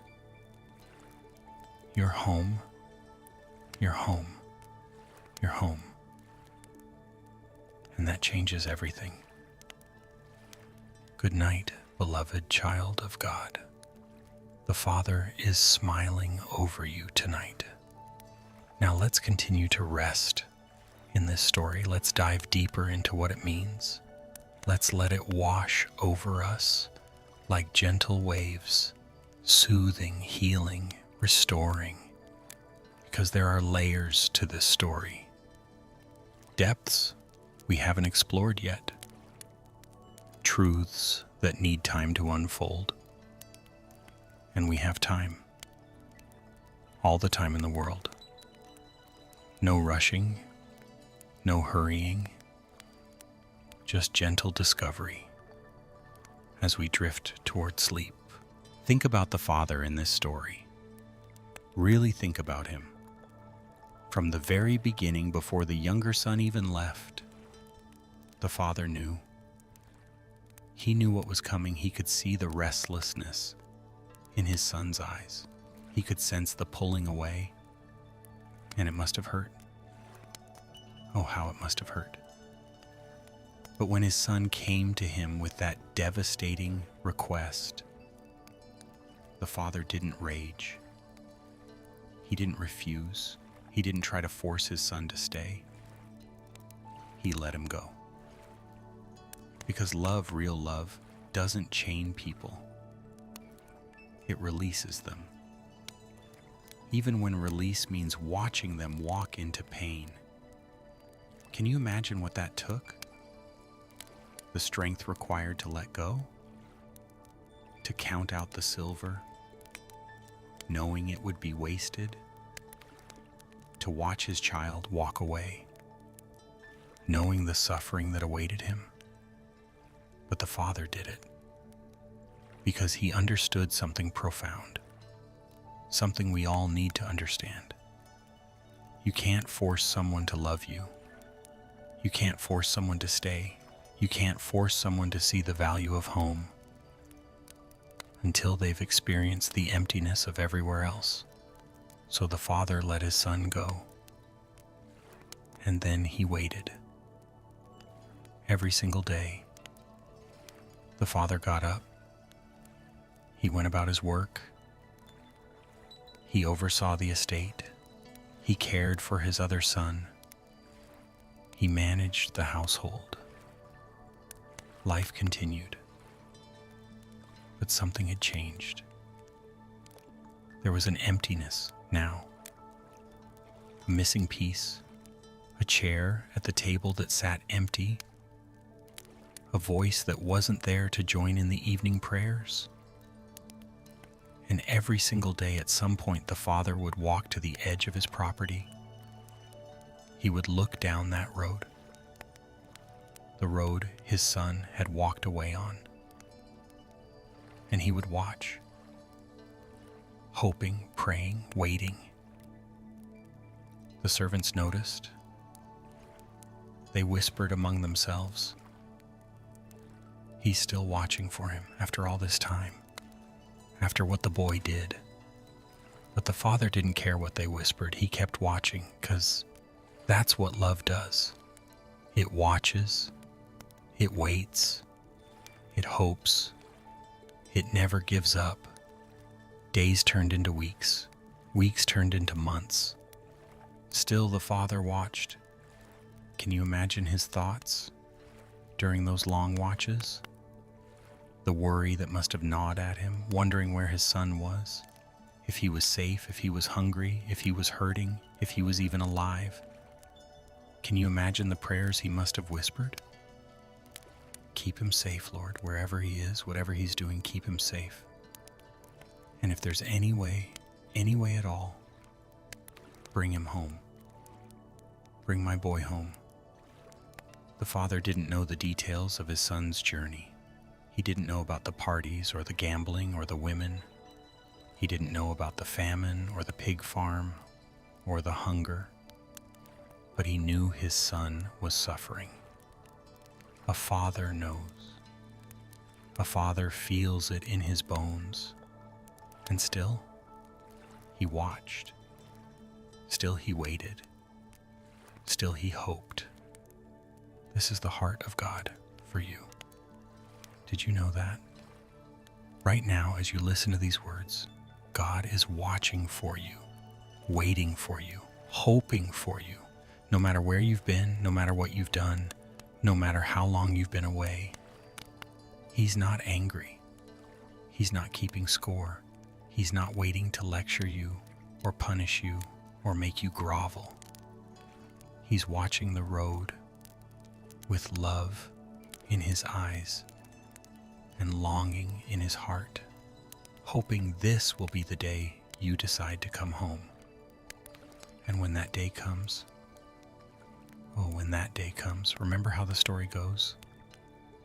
You're home. You're home. You're home. And that changes everything. Good night, beloved child of God. The Father is smiling over you tonight. Now let's continue to rest in this story. Let's dive deeper into what it means. Let's let it wash over us like gentle waves, soothing, healing, restoring, because there are layers to this story. Depths we haven't explored yet. Truths that need time to unfold. And we have time. all the time in the world. No rushing, no hurrying, just gentle discovery as we drift toward sleep. Think about the father in this story. Really think about him. From the very beginning, before the younger son even left, the father knew. He knew what was coming. He could see the restlessness in his son's eyes. He could sense the pulling away, and it must have hurt. Oh, how it must have hurt. But when his son came to him with that devastating request, the father didn't rage. He didn't refuse. He didn't try to force his son to stay. He let him go. Because love, real love, doesn't chain people. It releases them. Even when release means watching them walk into pain. Can you imagine what that took? The strength required to let go? To count out the silver, knowing it would be wasted? To watch his child walk away, knowing the suffering that awaited him? But the father did it because he understood something profound, something we all need to understand. You can't force someone to love you. You can't force someone to stay. You can't force someone to see the value of home until they've experienced the emptiness of everywhere else. So the father let his son go, and then he waited. Every single day, the father got up. He went about his work. He oversaw the estate. He cared for his other son. He managed the household. Life continued. But something had changed. There was an emptiness now. A missing piece. A chair at the table that sat empty. A voice that wasn't there to join in the evening prayers. And every single day at some point the father would walk to the edge of his property. He would look down that road. The road his son had walked away on. And he would watch. Hoping, praying, waiting. The servants noticed. They whispered among themselves. He's still watching for him after all this time, after what the boy did. But the father didn't care what they whispered. He kept watching, because that's what love does. It watches, it waits, it hopes, it never gives up. Days turned into weeks, weeks turned into months. Still the father watched. Can you imagine his thoughts during those long watches? The worry that must have gnawed at him, wondering where his son was, if he was safe, if he was hungry, if he was hurting, if he was even alive. Can you imagine the prayers he must have whispered? Keep him safe, Lord, wherever he is, whatever he's doing, keep him safe. And if there's any way at all, bring him home. Bring my boy home. The father didn't know the details of his son's journey. He didn't know about the parties or the gambling or the women. He didn't know about the famine or the pig farm or the hunger. But he knew his son was suffering. A father knows. A father feels it in his bones. And still, he watched. Still he waited. Still he hoped. This is the heart of God for you. Did you know that? Right now, as you listen to these words, God is watching for you, waiting for you, hoping for you, no matter where you've been, no matter what you've done, no matter how long you've been away. He's not angry. He's not keeping score. He's not waiting to lecture you or punish you or make you grovel. He's watching the road with love in his eyes and longing in his heart, hoping this will be the day you decide to come home. And when that day comes, remember how the story goes?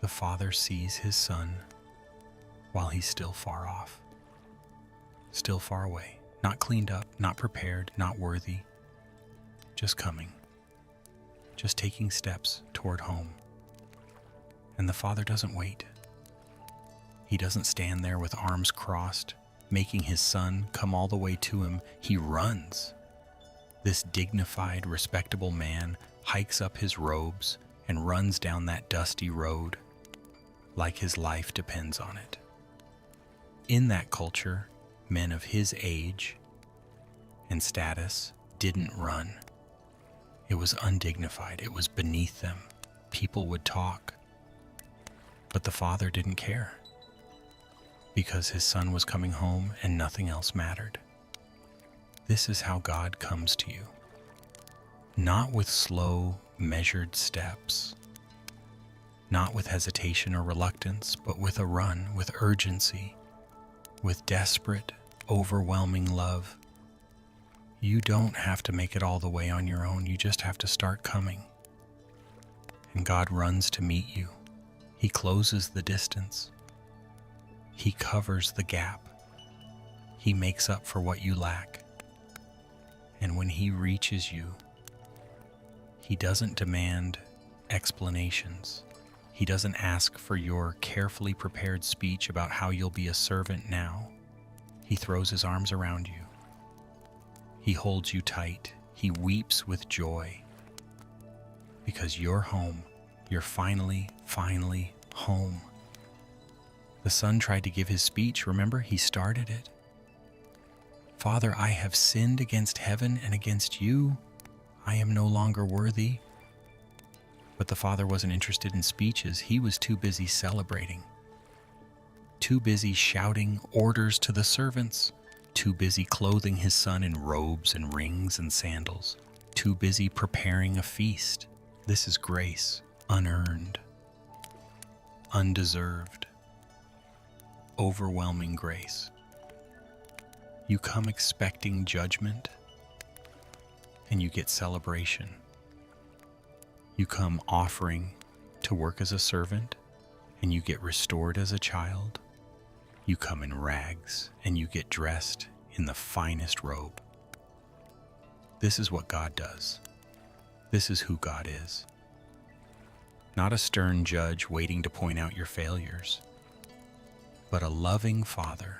The father sees his son while he's still far off, still far away, not cleaned up, not prepared, not worthy, just coming, just taking steps toward home. And the father doesn't wait. He doesn't stand there with arms crossed, making his son come all the way to him. He runs. This dignified, respectable man hikes up his robes and runs down that dusty road like his life depends on it. In that culture, men of his age and status didn't run. It was undignified. It was beneath them. People would talk. But the father didn't care because his son was coming home and nothing else mattered. This is how God comes to you. Not with slow, measured steps, not with hesitation or reluctance, but with a run, with urgency, with desperate, overwhelming love. You don't have to make it all the way on your own. You just have to start coming. And God runs to meet you. He closes the distance. He covers the gap. He makes up for what you lack. And when he reaches you, he doesn't demand explanations. He doesn't ask for your carefully prepared speech about how you'll be a servant now. He throws his arms around you. He holds you tight. He weeps with joy because you're home. You're finally home. The son tried to give his speech. Remember, he started it. Father, I have sinned against heaven and against you. I am no longer worthy. But the father wasn't interested in speeches. He was too busy celebrating, too busy shouting orders to the servants, too busy clothing his son in robes and rings and sandals, too busy preparing a feast. This is grace, unearned, undeserved, overwhelming grace. You come expecting judgment, and you get celebration. You come offering to work as a servant, and you get restored as a child. You come in rags, and you get dressed in the finest robe. This is what God does. This is who God is. Not a stern judge waiting to point out your failures, but a loving Father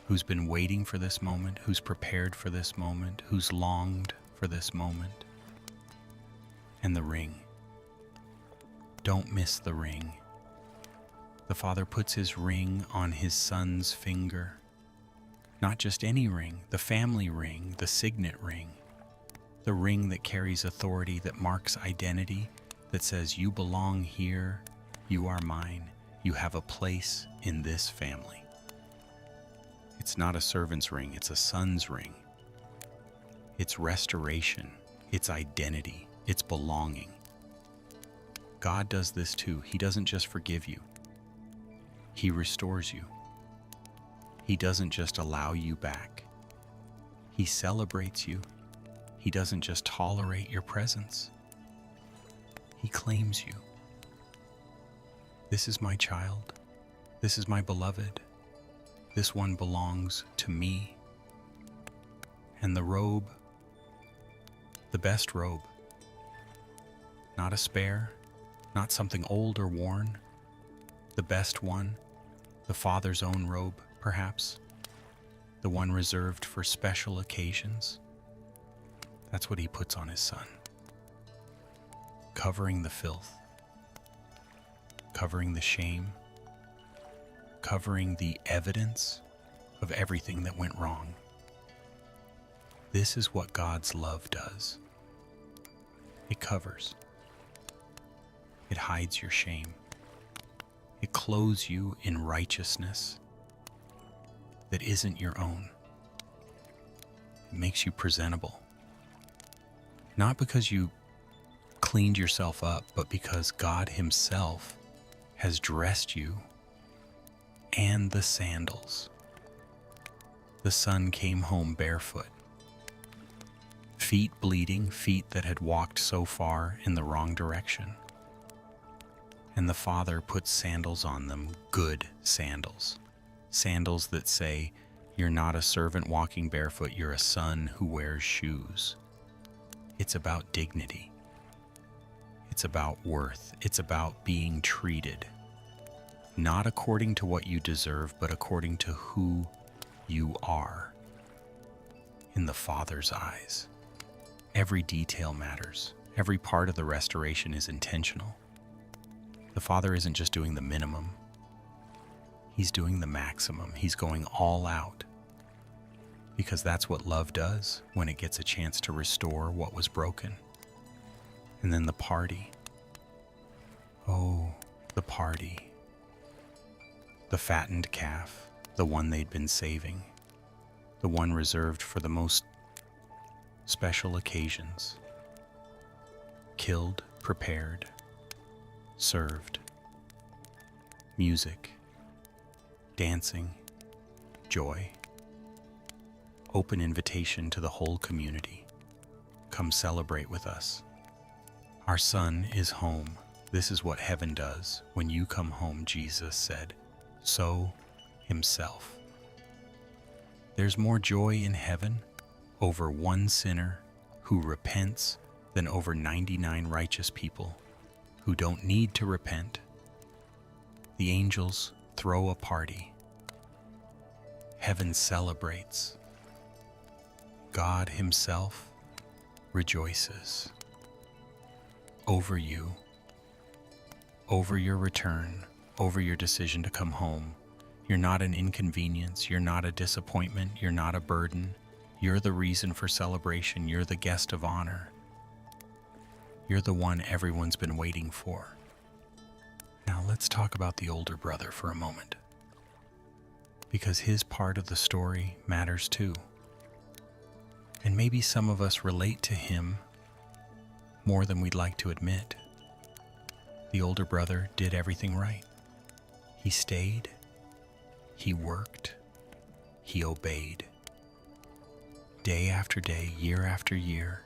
who's been waiting for this moment, who's prepared for this moment, who's longed for this moment. And the ring. Don't miss the ring. The father puts his ring on his son's finger. Not just any ring, the family ring, the signet ring. The ring that carries authority, that marks identity, that says you belong here, you are mine, you have a place in this family. It's not a servant's ring, it's a son's ring. It's restoration, it's identity, it's belonging. God does this too. He doesn't just forgive you. He restores you. He doesn't just allow you back. He celebrates you. He doesn't just tolerate your presence. He claims you. This is my child. This is my beloved. This one belongs to me. And the robe, the best robe, not a spare, not something old or worn, the best one, the Father's own robe, perhaps, the one reserved for special occasions. That's what he puts on his son, covering the filth, covering the shame, covering the evidence of everything that went wrong. This is what God's love does. It covers. It hides your shame. It clothes you in righteousness that isn't your own. It makes you presentable. Not because you cleaned yourself up, but because God himself has dressed you and the sandals the son came home barefoot, feet bleeding, feet that had walked so far in the wrong direction. And the father put sandals on them, good sandals. Sandals that say, you're not a servant walking barefoot, you're a son who wears shoes. It's about dignity. It's about worth. It's about being treated, not according to what you deserve, but according to who you are in the Father's eyes. Every detail matters. Every part of the restoration is intentional. The Father isn't just doing the minimum. He's doing the maximum. He's going all out. Because that's what love does when it gets a chance to restore what was broken. And then the party. Oh, the party. The fattened calf, the one they'd been saving, the one reserved for the most special occasions. Killed, prepared, served. Music, dancing, joy. Open invitation to the whole community. Come celebrate with us. Our son is home. This is what heaven does. When you come home, Jesus said, so himself. There's more joy in heaven over one sinner who repents than over 99 righteous people who don't need to repent. The angels throw a party. Heaven celebrates. God himself rejoices over you, over your return, over your decision to come home. You're not an inconvenience. You're not a disappointment. You're not a burden. You're the reason for celebration. You're the guest of honor. You're the one everyone's been waiting for. Now let's talk about the older brother for a moment, because his part of the story matters too. And maybe some of us relate to him more than we'd like to admit. The older brother did everything right. He stayed, he worked, he obeyed. Day after day, year after year,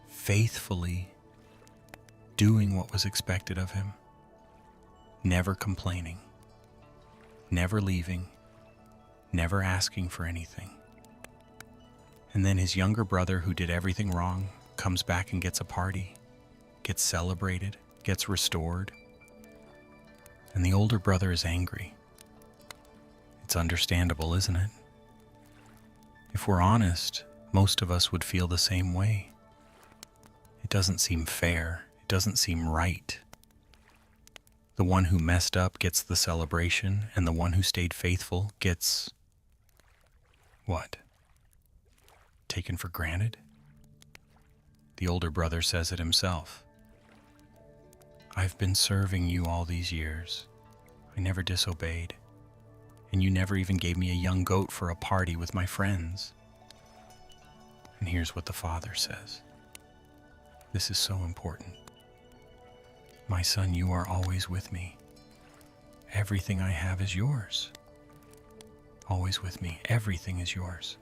faithfully doing what was expected of him, never complaining, never leaving, never asking for anything. And then his younger brother, who did everything wrong, comes back and gets a party, gets celebrated, gets restored. And the older brother is angry. It's understandable, isn't it? If we're honest, most of us would feel the same way. It doesn't seem fair. It doesn't seem right. The one who messed up gets the celebration, and the one who stayed faithful gets what? Taken for granted? The older brother says it himself. I've been serving you all these years. I never disobeyed. And you never even gave me a young goat for a party with my friends. And here's what the father says. This is so important. My son, you are always with me. Everything I have is yours. Always with me. Everything is yours.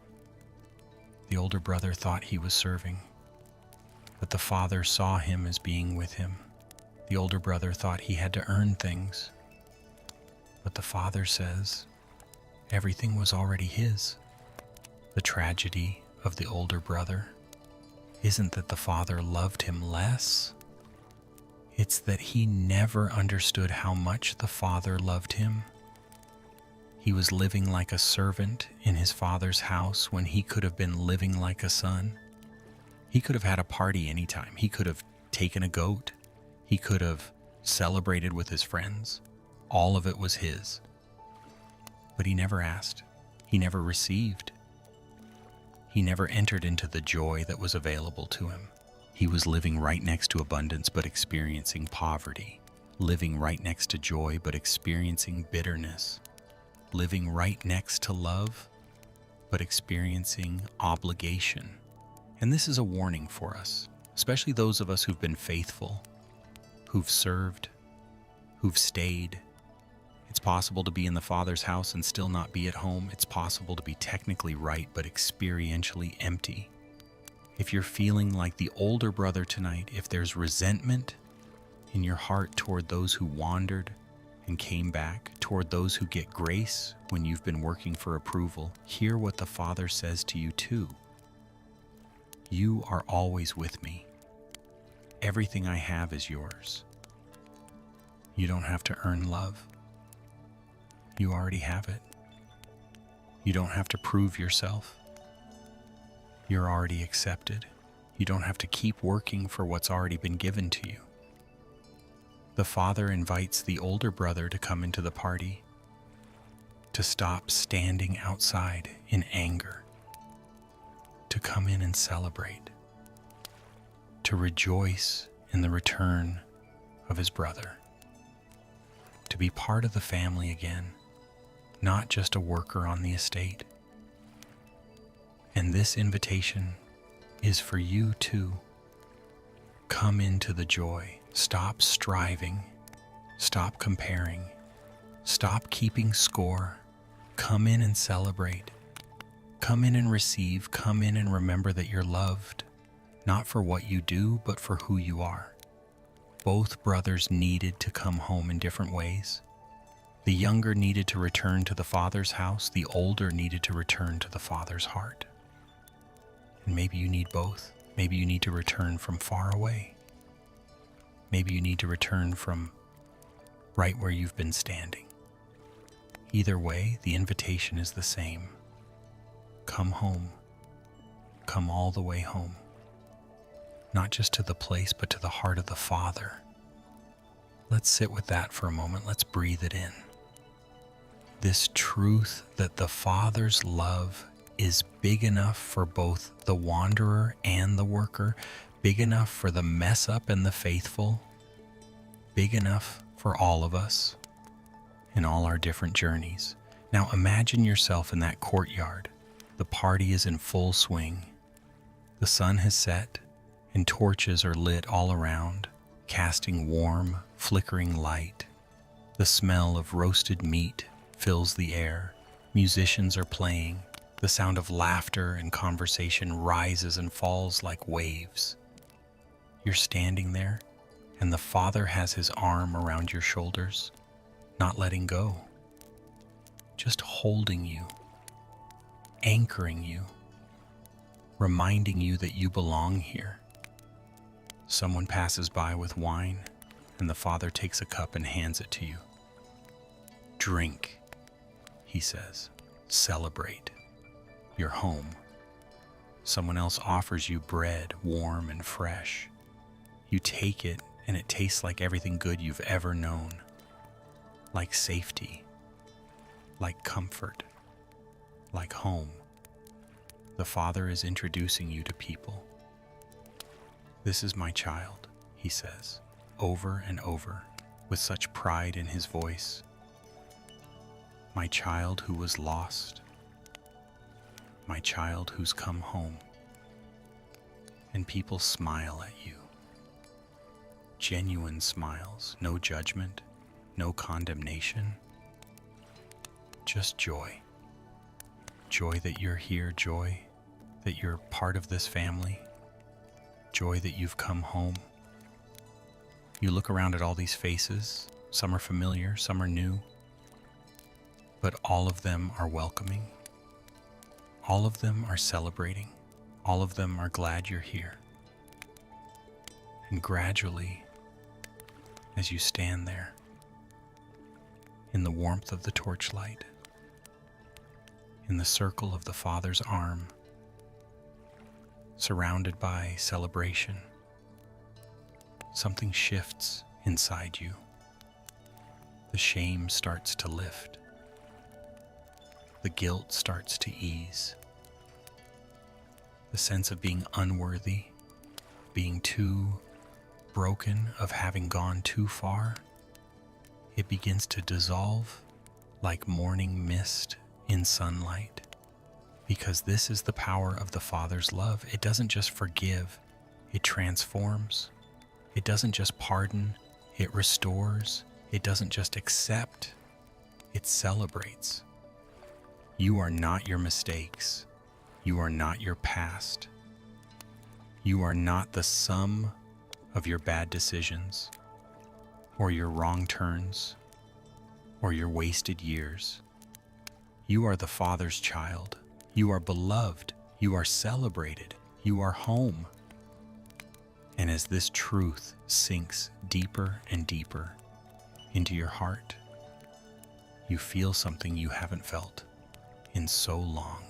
The older brother thought he was serving, but the father saw him as being with him. The older brother thought he had to earn things, but the father says everything was already his. The tragedy of the older brother isn't that the father loved him less. It's that he never understood how much the father loved him. He was living like a servant in his father's house when he could have been living like a son. He could have had a party anytime. He could have taken a goat. He could have celebrated with his friends. All of it was his. But he never asked. He never received. He never entered into the joy that was available to him. He was living right next to abundance but experiencing poverty. Living right next to joy but experiencing bitterness. Living right next to love but experiencing obligation. And this is a warning for us, especially those of us who've been faithful, who've served, who've stayed. It's possible to be in the Father's house and still not be at home. It's possible to be technically right but experientially empty. If you're feeling like the older brother tonight, if there's resentment in your heart toward those who wandered and came back, toward those who get grace when you've been working for approval, hear what the Father says to you too. You are always with me. Everything I have is yours. You don't have to earn love. You already have it. You don't have to prove yourself. You're already accepted. You don't have to keep working for what's already been given to you. The Father invites the older brother to come into the party, to stop standing outside in anger, to come in and celebrate, to rejoice in the return of his brother, to be part of the family again, not just a worker on the estate. And this invitation is for you too. Come into the joy. Stop striving. Stop comparing. Stop keeping score. Come in and celebrate. Come in and receive. Come in and remember that you're loved, not for what you do, but for who you are. Both brothers needed to come home in different ways. The younger needed to return to the Father's house. The older needed to return to the Father's heart. And maybe you need both. Maybe you need to return from far away. Maybe you need to return from right where you've been standing. Either way, the invitation is the same. Come home. Come all the way home. Not just to the place, but to the heart of the Father. Let's sit with that for a moment. Let's breathe it in. This truth that the Father's love is big enough for both the wanderer and the worker, big enough for the mess up and the faithful, big enough for all of us in all our different journeys. Now imagine yourself in that courtyard. The party is in full swing. The sun has set and torches are lit all around, casting warm, flickering light. The smell of roasted meat fills the air. Musicians are playing. The sound of laughter and conversation rises and falls like waves. You're standing there, and the Father has his arm around your shoulders, not letting go, just holding you, anchoring you, reminding you that you belong here. Someone passes by with wine, and the Father takes a cup and hands it to you. Drink, he says. Celebrate. You're home. Someone else offers you bread, warm and fresh. You take it, and it tastes like everything good you've ever known. Like safety. Like comfort. Like home. The Father is introducing you to people. This is my child, he says, over and over, with such pride in his voice. My child who was lost. My child who's come home. And people smile at you. Genuine smiles, no judgment, no condemnation, just joy. Joy that you're here, joy that you're part of this family, joy that you've come home. You look around at all these faces, some are familiar, some are new, but all of them are welcoming. All of them are celebrating. All of them are glad you're here. And gradually, as you stand there, in the warmth of the torchlight, in the circle of the Father's arm, surrounded by celebration, something shifts inside you. The shame starts to lift. The guilt starts to ease. The sense of being unworthy, being too broken, of having gone too far, it begins to dissolve like morning mist in sunlight. Because this is the power of the Father's love. It doesn't just forgive, it transforms. It doesn't just pardon, it restores. It doesn't just accept, It celebrates. You are not your mistakes. You are not your past. You are not the sum of your bad decisions, or your wrong turns, or your wasted years. You are the Father's child. You are beloved. You are celebrated. You are home. And as this truth sinks deeper and deeper into your heart, you feel something you haven't felt in so long.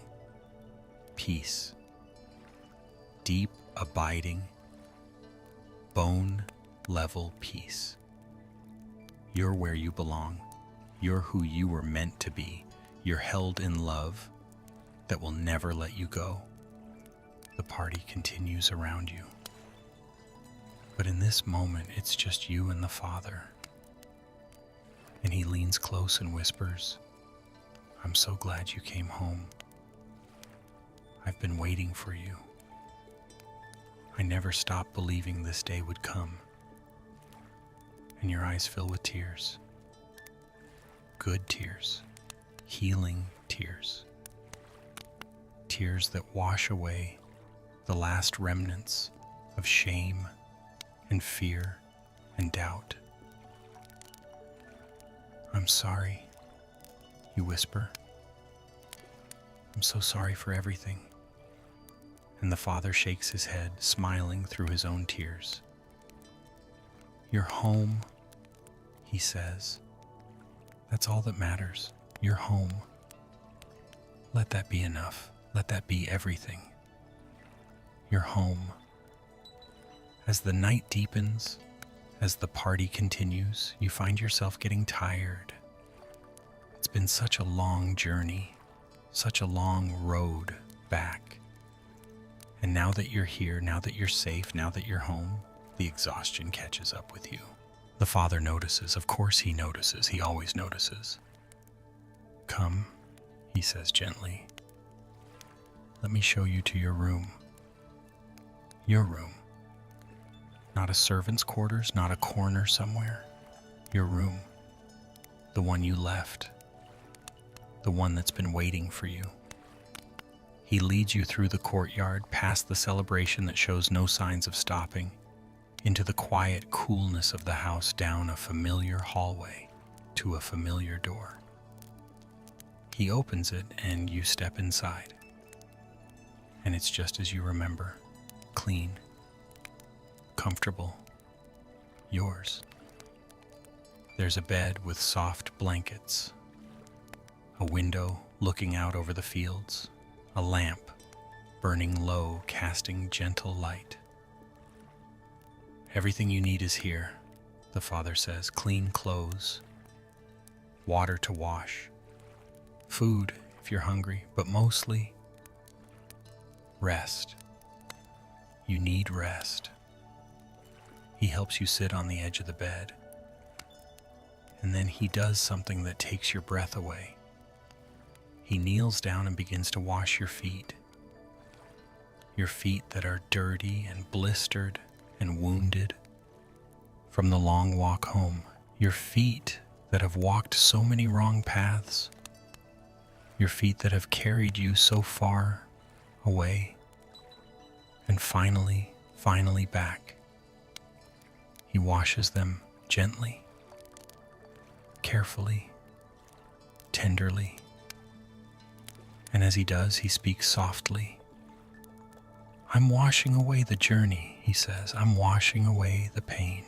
Peace. Deep, abiding, bone-level peace. You're where you belong. You're who you were meant to be. You're held in love that will never let you go. The party continues around you. But in this moment, it's just you and the Father. And he leans close and whispers, "I'm so glad you came home. I've been waiting for you. I never stopped believing this day would come." And your eyes fill with tears. Good tears. Healing tears. Tears that wash away the last remnants of shame and fear and doubt. "I'm sorry," you whisper. "I'm so sorry for everything." And the Father shakes his head, smiling through his own tears. "You're home," he says. "That's all that matters. You're home. Let that be enough. Let that be everything. You're home." As the night deepens, as the party continues, you find yourself getting tired. It's been such a long journey, such a long road back. And now that you're here, now that you're safe, now that you're home, the exhaustion catches up with you. The Father notices. Of course he notices. He always notices. "Come," he says gently. "Let me show you to your room." Your room. Not a servant's quarters, not a corner somewhere. Your room. The one you left. The one that's been waiting for you. He leads you through the courtyard, past the celebration that shows no signs of stopping, into the quiet coolness of the house, down a familiar hallway to a familiar door. He opens it and you step inside. And it's just as you remember. Clean. Comfortable. Yours. There's a bed with soft blankets. A window looking out over the fields. A lamp burning low, casting gentle light. "Everything you need is here," the Father says. "Clean clothes, water to wash, food if you're hungry, but mostly rest. You need rest." He helps you sit on the edge of the bed. And then he does something that takes your breath away. He kneels down and begins to wash your feet. Your feet that are dirty and blistered and wounded from the long walk home. Your feet that have walked so many wrong paths. Your feet that have carried you so far away. And finally back. He washes them gently, carefully, tenderly. And as he does, he speaks softly. "I'm washing away the journey," he says. "I'm washing away the pain.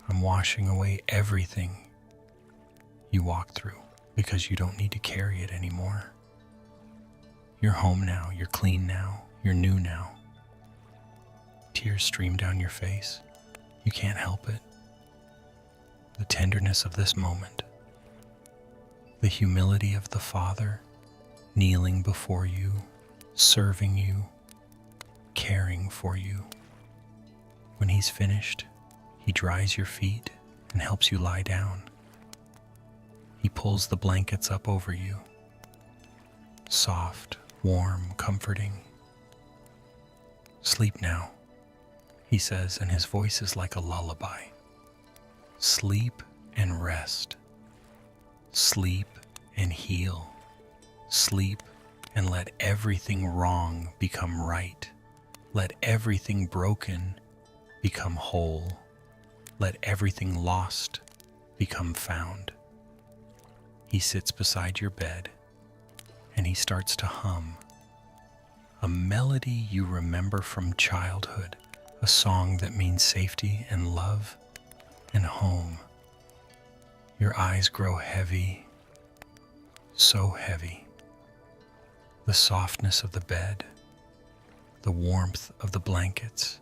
I'm washing away everything you walk through because you don't need to carry it anymore. You're home now. You're clean now. You're new now." Tears stream down your face. You can't help it. The tenderness of this moment. The humility of the Father kneeling before you, serving you, caring for you. When he's finished, he dries your feet and helps you lie down. He pulls the blankets up over you. Soft, warm, comforting. "Sleep now," he says, and his voice is like a lullaby. "Sleep and rest. Sleep and heal. Sleep and let everything wrong become right. Let everything broken become whole. Let everything lost become found. He sits beside your bed and he starts to hum a melody you remember from childhood, a song that means safety and love and home. Your eyes grow heavy, so heavy. The softness of the bed, the warmth of the blankets,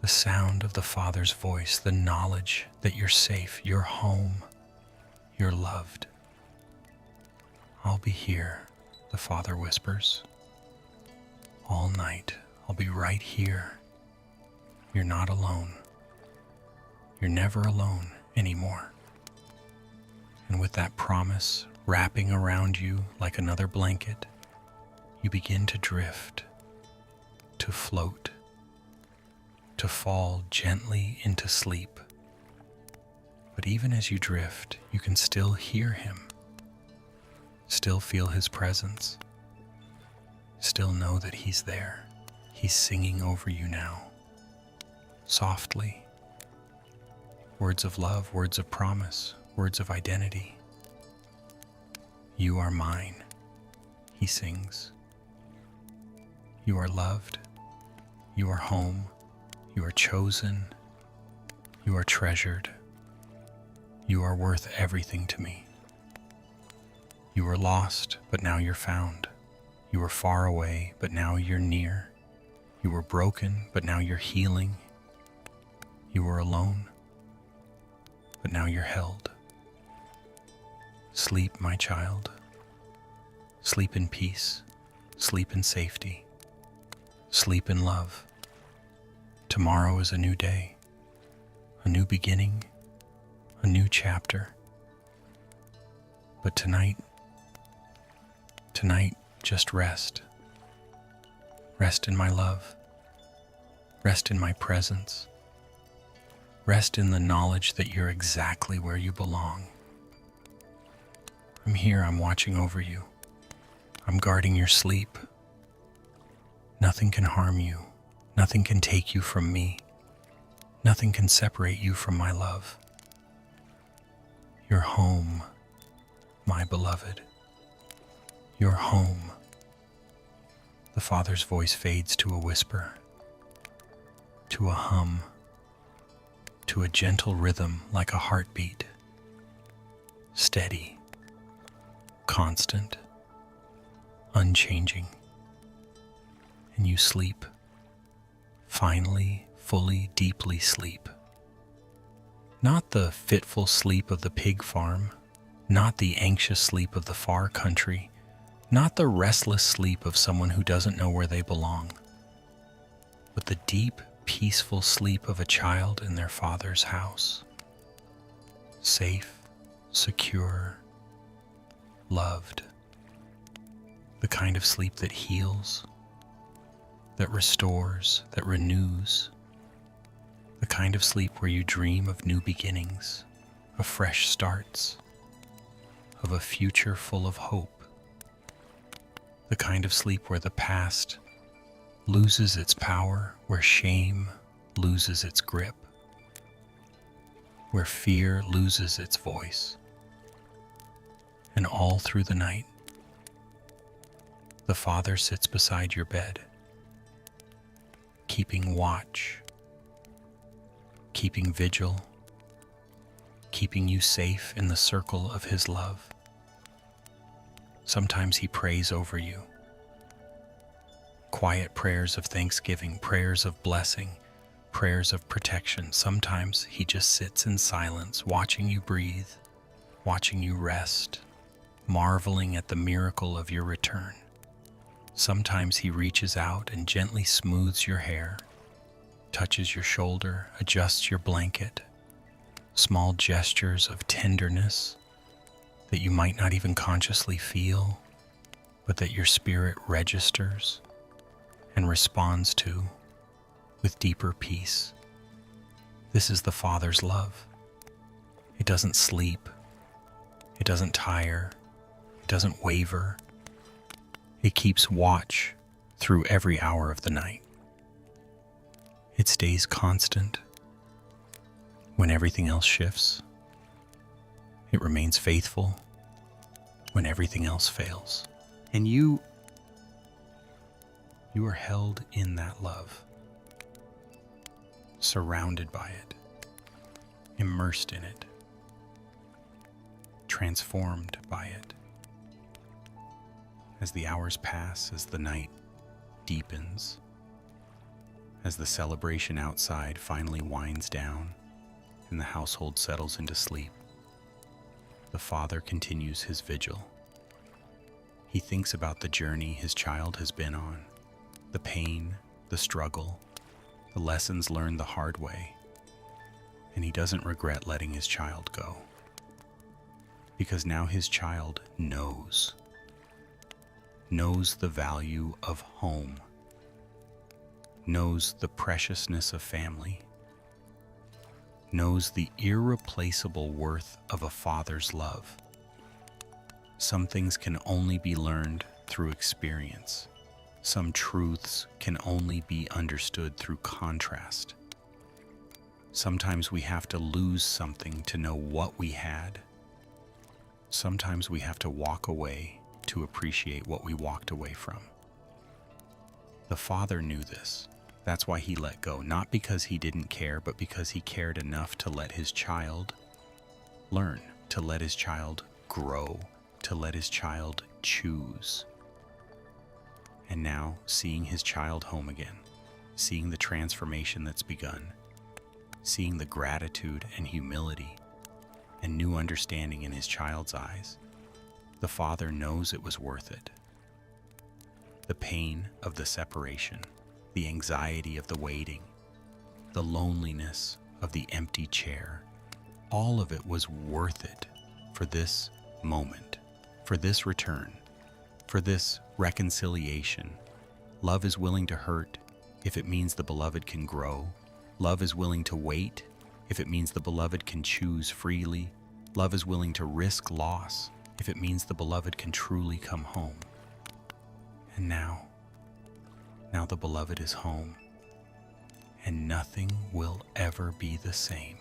the sound of the Father's voice, the knowledge that you're safe, you're home, you're loved. I'll be here, the Father whispers. All night, I'll be right here. You're not alone. You're never alone anymore. And with that promise wrapping around you like another blanket, you begin to drift, to float, to fall gently into sleep. But even as you drift, you can still hear him, still feel his presence, still know that he's there. He's singing over you now, softly. Words of love, words of promise, words of identity. You are mine, he sings. You are loved. You are home. You are chosen. You are treasured. You are worth everything to me. You were lost, but now you're found. You were far away, but now you're near. You were broken, but now you're healing. You were alone, but now you're held. Sleep, my child. Sleep in peace. Sleep in safety. Sleep in love. Tomorrow is a new day, a new beginning, a new chapter. But tonight, just rest. Rest in my love. Rest in my presence. Rest in the knowledge that you're exactly where you belong. I'm here, I'm watching over you. I'm guarding your sleep. Nothing can harm you. Nothing can take you from me. Nothing can separate you from my love. You're home, my beloved. You're home. The Father's voice fades to a whisper, to a hum, to a gentle rhythm like a heartbeat. Steady, constant, unchanging. And you sleep, finally, fully, deeply sleep. Not the fitful sleep of the pig farm, not the anxious sleep of the far country, not the restless sleep of someone who doesn't know where they belong, but the deep, peaceful sleep of a child in their father's house. Safe, secure, loved. The kind of sleep that heals, that restores, that renews. The kind of sleep where you dream of new beginnings, of fresh starts, of a future full of hope. The kind of sleep where the past loses its power, where shame loses its grip, where fear loses its voice. And all through the night, the Father sits beside your bed, keeping watch, keeping vigil, keeping you safe in the circle of his love. Sometimes he prays over you. Quiet prayers of thanksgiving, prayers of blessing, prayers of protection. Sometimes he just sits in silence, watching you breathe, watching you rest, marveling at the miracle of your return. Sometimes he reaches out and gently smooths your hair, touches your shoulder, adjusts your blanket. Small gestures of tenderness that you might not even consciously feel, but that your spirit registers and responds to with deeper peace. This is the Father's love. It doesn't sleep. It doesn't tire. It doesn't waver. It keeps watch through every hour of the night. It stays constant when everything else shifts. It remains faithful when everything else fails. And you are held in that love, surrounded by it, immersed in it, transformed by it. As the hours pass, as the night deepens, as the celebration outside finally winds down and the household settles into sleep, the father continues his vigil. He thinks about the journey his child has been on, the pain, the struggle, the lessons learned the hard way, and he doesn't regret letting his child go. Because now his child knows the value of home, knows the preciousness of family, knows the irreplaceable worth of a father's love. Some things can only be learned through experience. Some truths can only be understood through contrast. Sometimes we have to lose something to know what we had. Sometimes we have to walk away to appreciate what we walked away from. The father knew this. That's why he let go, not because he didn't care, but because he cared enough to let his child learn, to let his child grow, to let his child choose. And now, seeing his child home again, seeing the transformation that's begun, seeing the gratitude and humility and new understanding in his child's eyes, the father knows it was worth it. The pain of the separation, the anxiety of the waiting, the loneliness of the empty chair, all of it was worth it for this moment, for this return, for this reconciliation. Love is willing to hurt if it means the beloved can grow. Love is willing to wait if it means the beloved can choose freely. Love is willing to risk loss if it means the beloved can truly come home. And now the beloved is home, and nothing will ever be the same.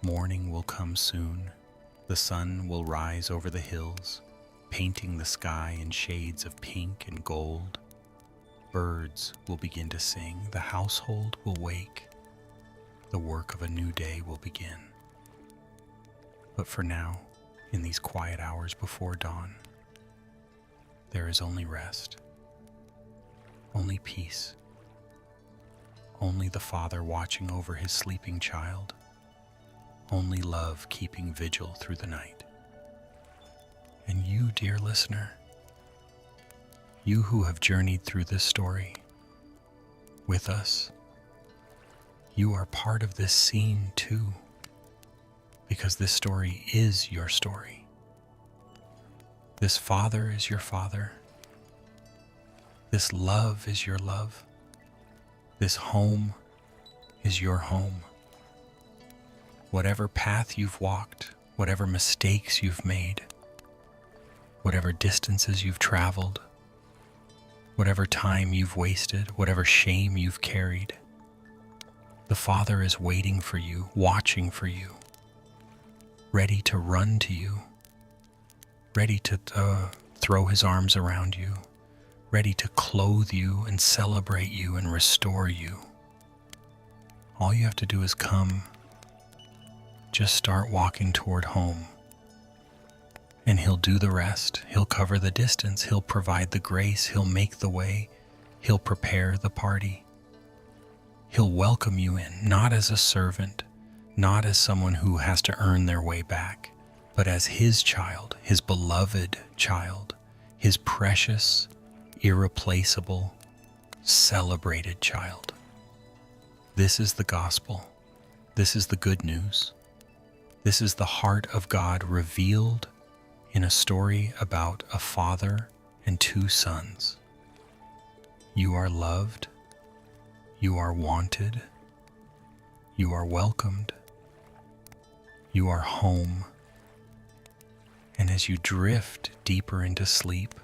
Morning will come soon. The sun will rise over the hills, painting the sky in shades of pink and gold. Birds will begin to sing. The household will wake. The work of a new day will begin. But for now, in these quiet hours before dawn, there is only rest, only peace, only the father watching over his sleeping child, only love keeping vigil through the night. And you, dear listener, you who have journeyed through this story with us, you are part of this scene too, because this story is your story. This father is your father. This love is your love. This home is your home. Whatever path you've walked, whatever mistakes you've made, whatever distances you've traveled, whatever time you've wasted, whatever shame you've carried, the Father is waiting for you, watching for you, ready to run to you, ready to throw his arms around you, ready to clothe you and celebrate you and restore you. All you have to do is come. Just start walking toward home. And he'll do the rest. He'll cover the distance. He'll provide the grace. He'll make the way. He'll prepare the party. He'll welcome you in, not as a servant, not as someone who has to earn their way back, but as his child, his beloved child, his precious, irreplaceable, celebrated child. This is the gospel. This is the good news. This is the heart of God revealed in a story about a father and two sons. You are loved. You are wanted. You are welcomed. You are home. And as you drift deeper into sleep,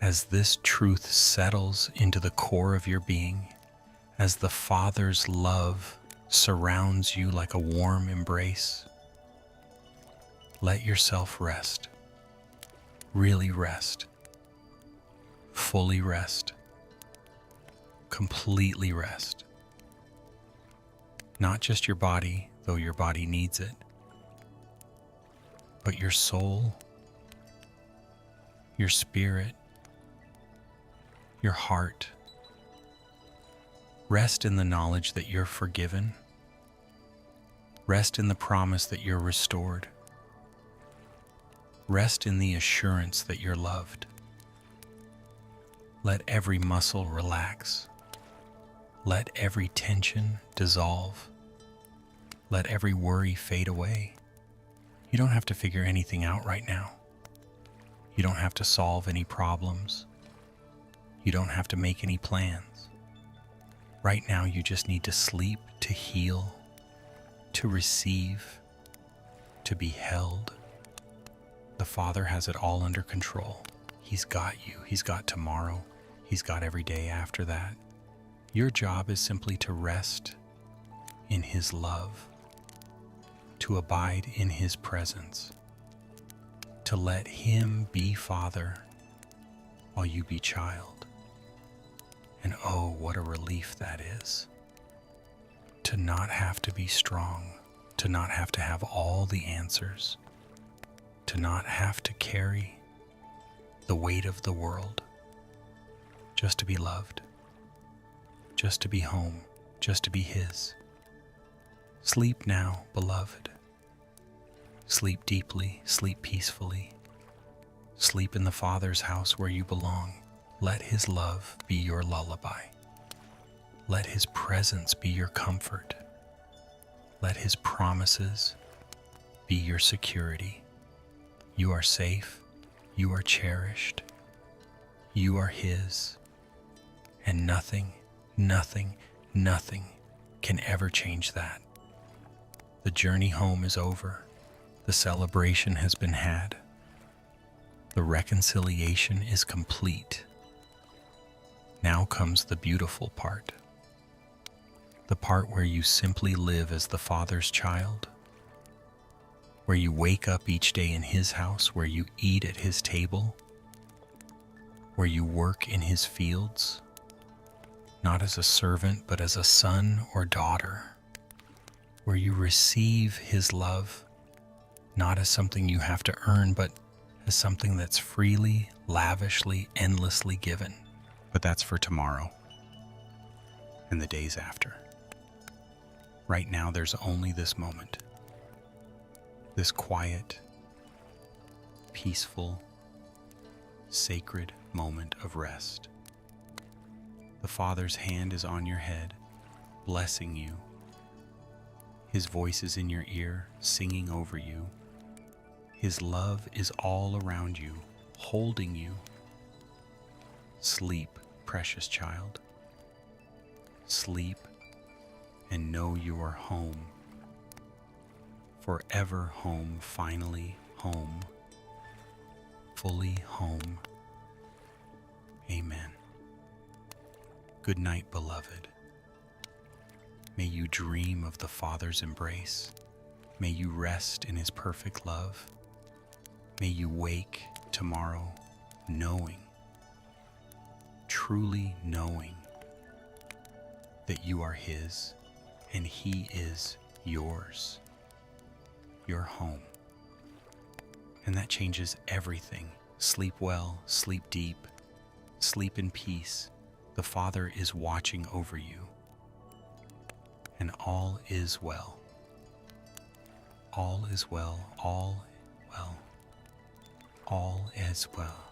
as this truth settles into the core of your being, as the Father's love surrounds you like a warm embrace, let yourself rest. Really rest. Fully rest. Completely rest. Not just your body, though your body needs it, but your soul, your spirit, your heart. Rest in the knowledge that you're forgiven. Rest in the promise that you're restored. Rest in the assurance that you're loved. Let every muscle relax. Let every tension dissolve. Let every worry fade away. You don't have to figure anything out right now. You don't have to solve any problems. You don't have to make any plans. Right now, you just need to sleep, to heal, to receive, to be held. The Father has it all under control. He's got you. He's got tomorrow. He's got every day after that. Your job is simply to rest in His love, to abide in His presence, to let Him be Father while you be child. And oh, what a relief that is. To not have to be strong, to not have to have all the answers, to not have to carry the weight of the world, just to be loved, just to be home, just to be His. Sleep now, beloved. Sleep deeply, sleep peacefully. Sleep in the Father's house where you belong. Let His love be your lullaby. Let His presence be your comfort. Let His promises be your security. You are safe. You are cherished. You are His. And nothing, nothing, nothing can ever change that. The journey home is over. The celebration has been had. The reconciliation is complete. Now comes the beautiful part. The part where you simply live as the Father's child, where you wake up each day in His house, where you eat at His table, where you work in His fields, not as a servant, but as a son or daughter, where you receive His love, not as something you have to earn, but as something that's freely, lavishly, endlessly given. But that's for tomorrow and the days after. Right now, there's only this moment, this quiet, peaceful, sacred moment of rest. The Father's hand is on your head, blessing you. His voice is in your ear, singing over you. His love is all around you, holding you. Sleep, precious child. Sleep and know you are home. Forever home, finally home. Fully home. Amen. Good night, beloved. May you dream of the Father's embrace. May you rest in His perfect love. May you wake tomorrow knowing, truly knowing, that you are His and He is yours, your home. And that changes everything. Sleep well, sleep deep, sleep in peace. The Father is watching over you, and all is well. All is well, all well, all is well.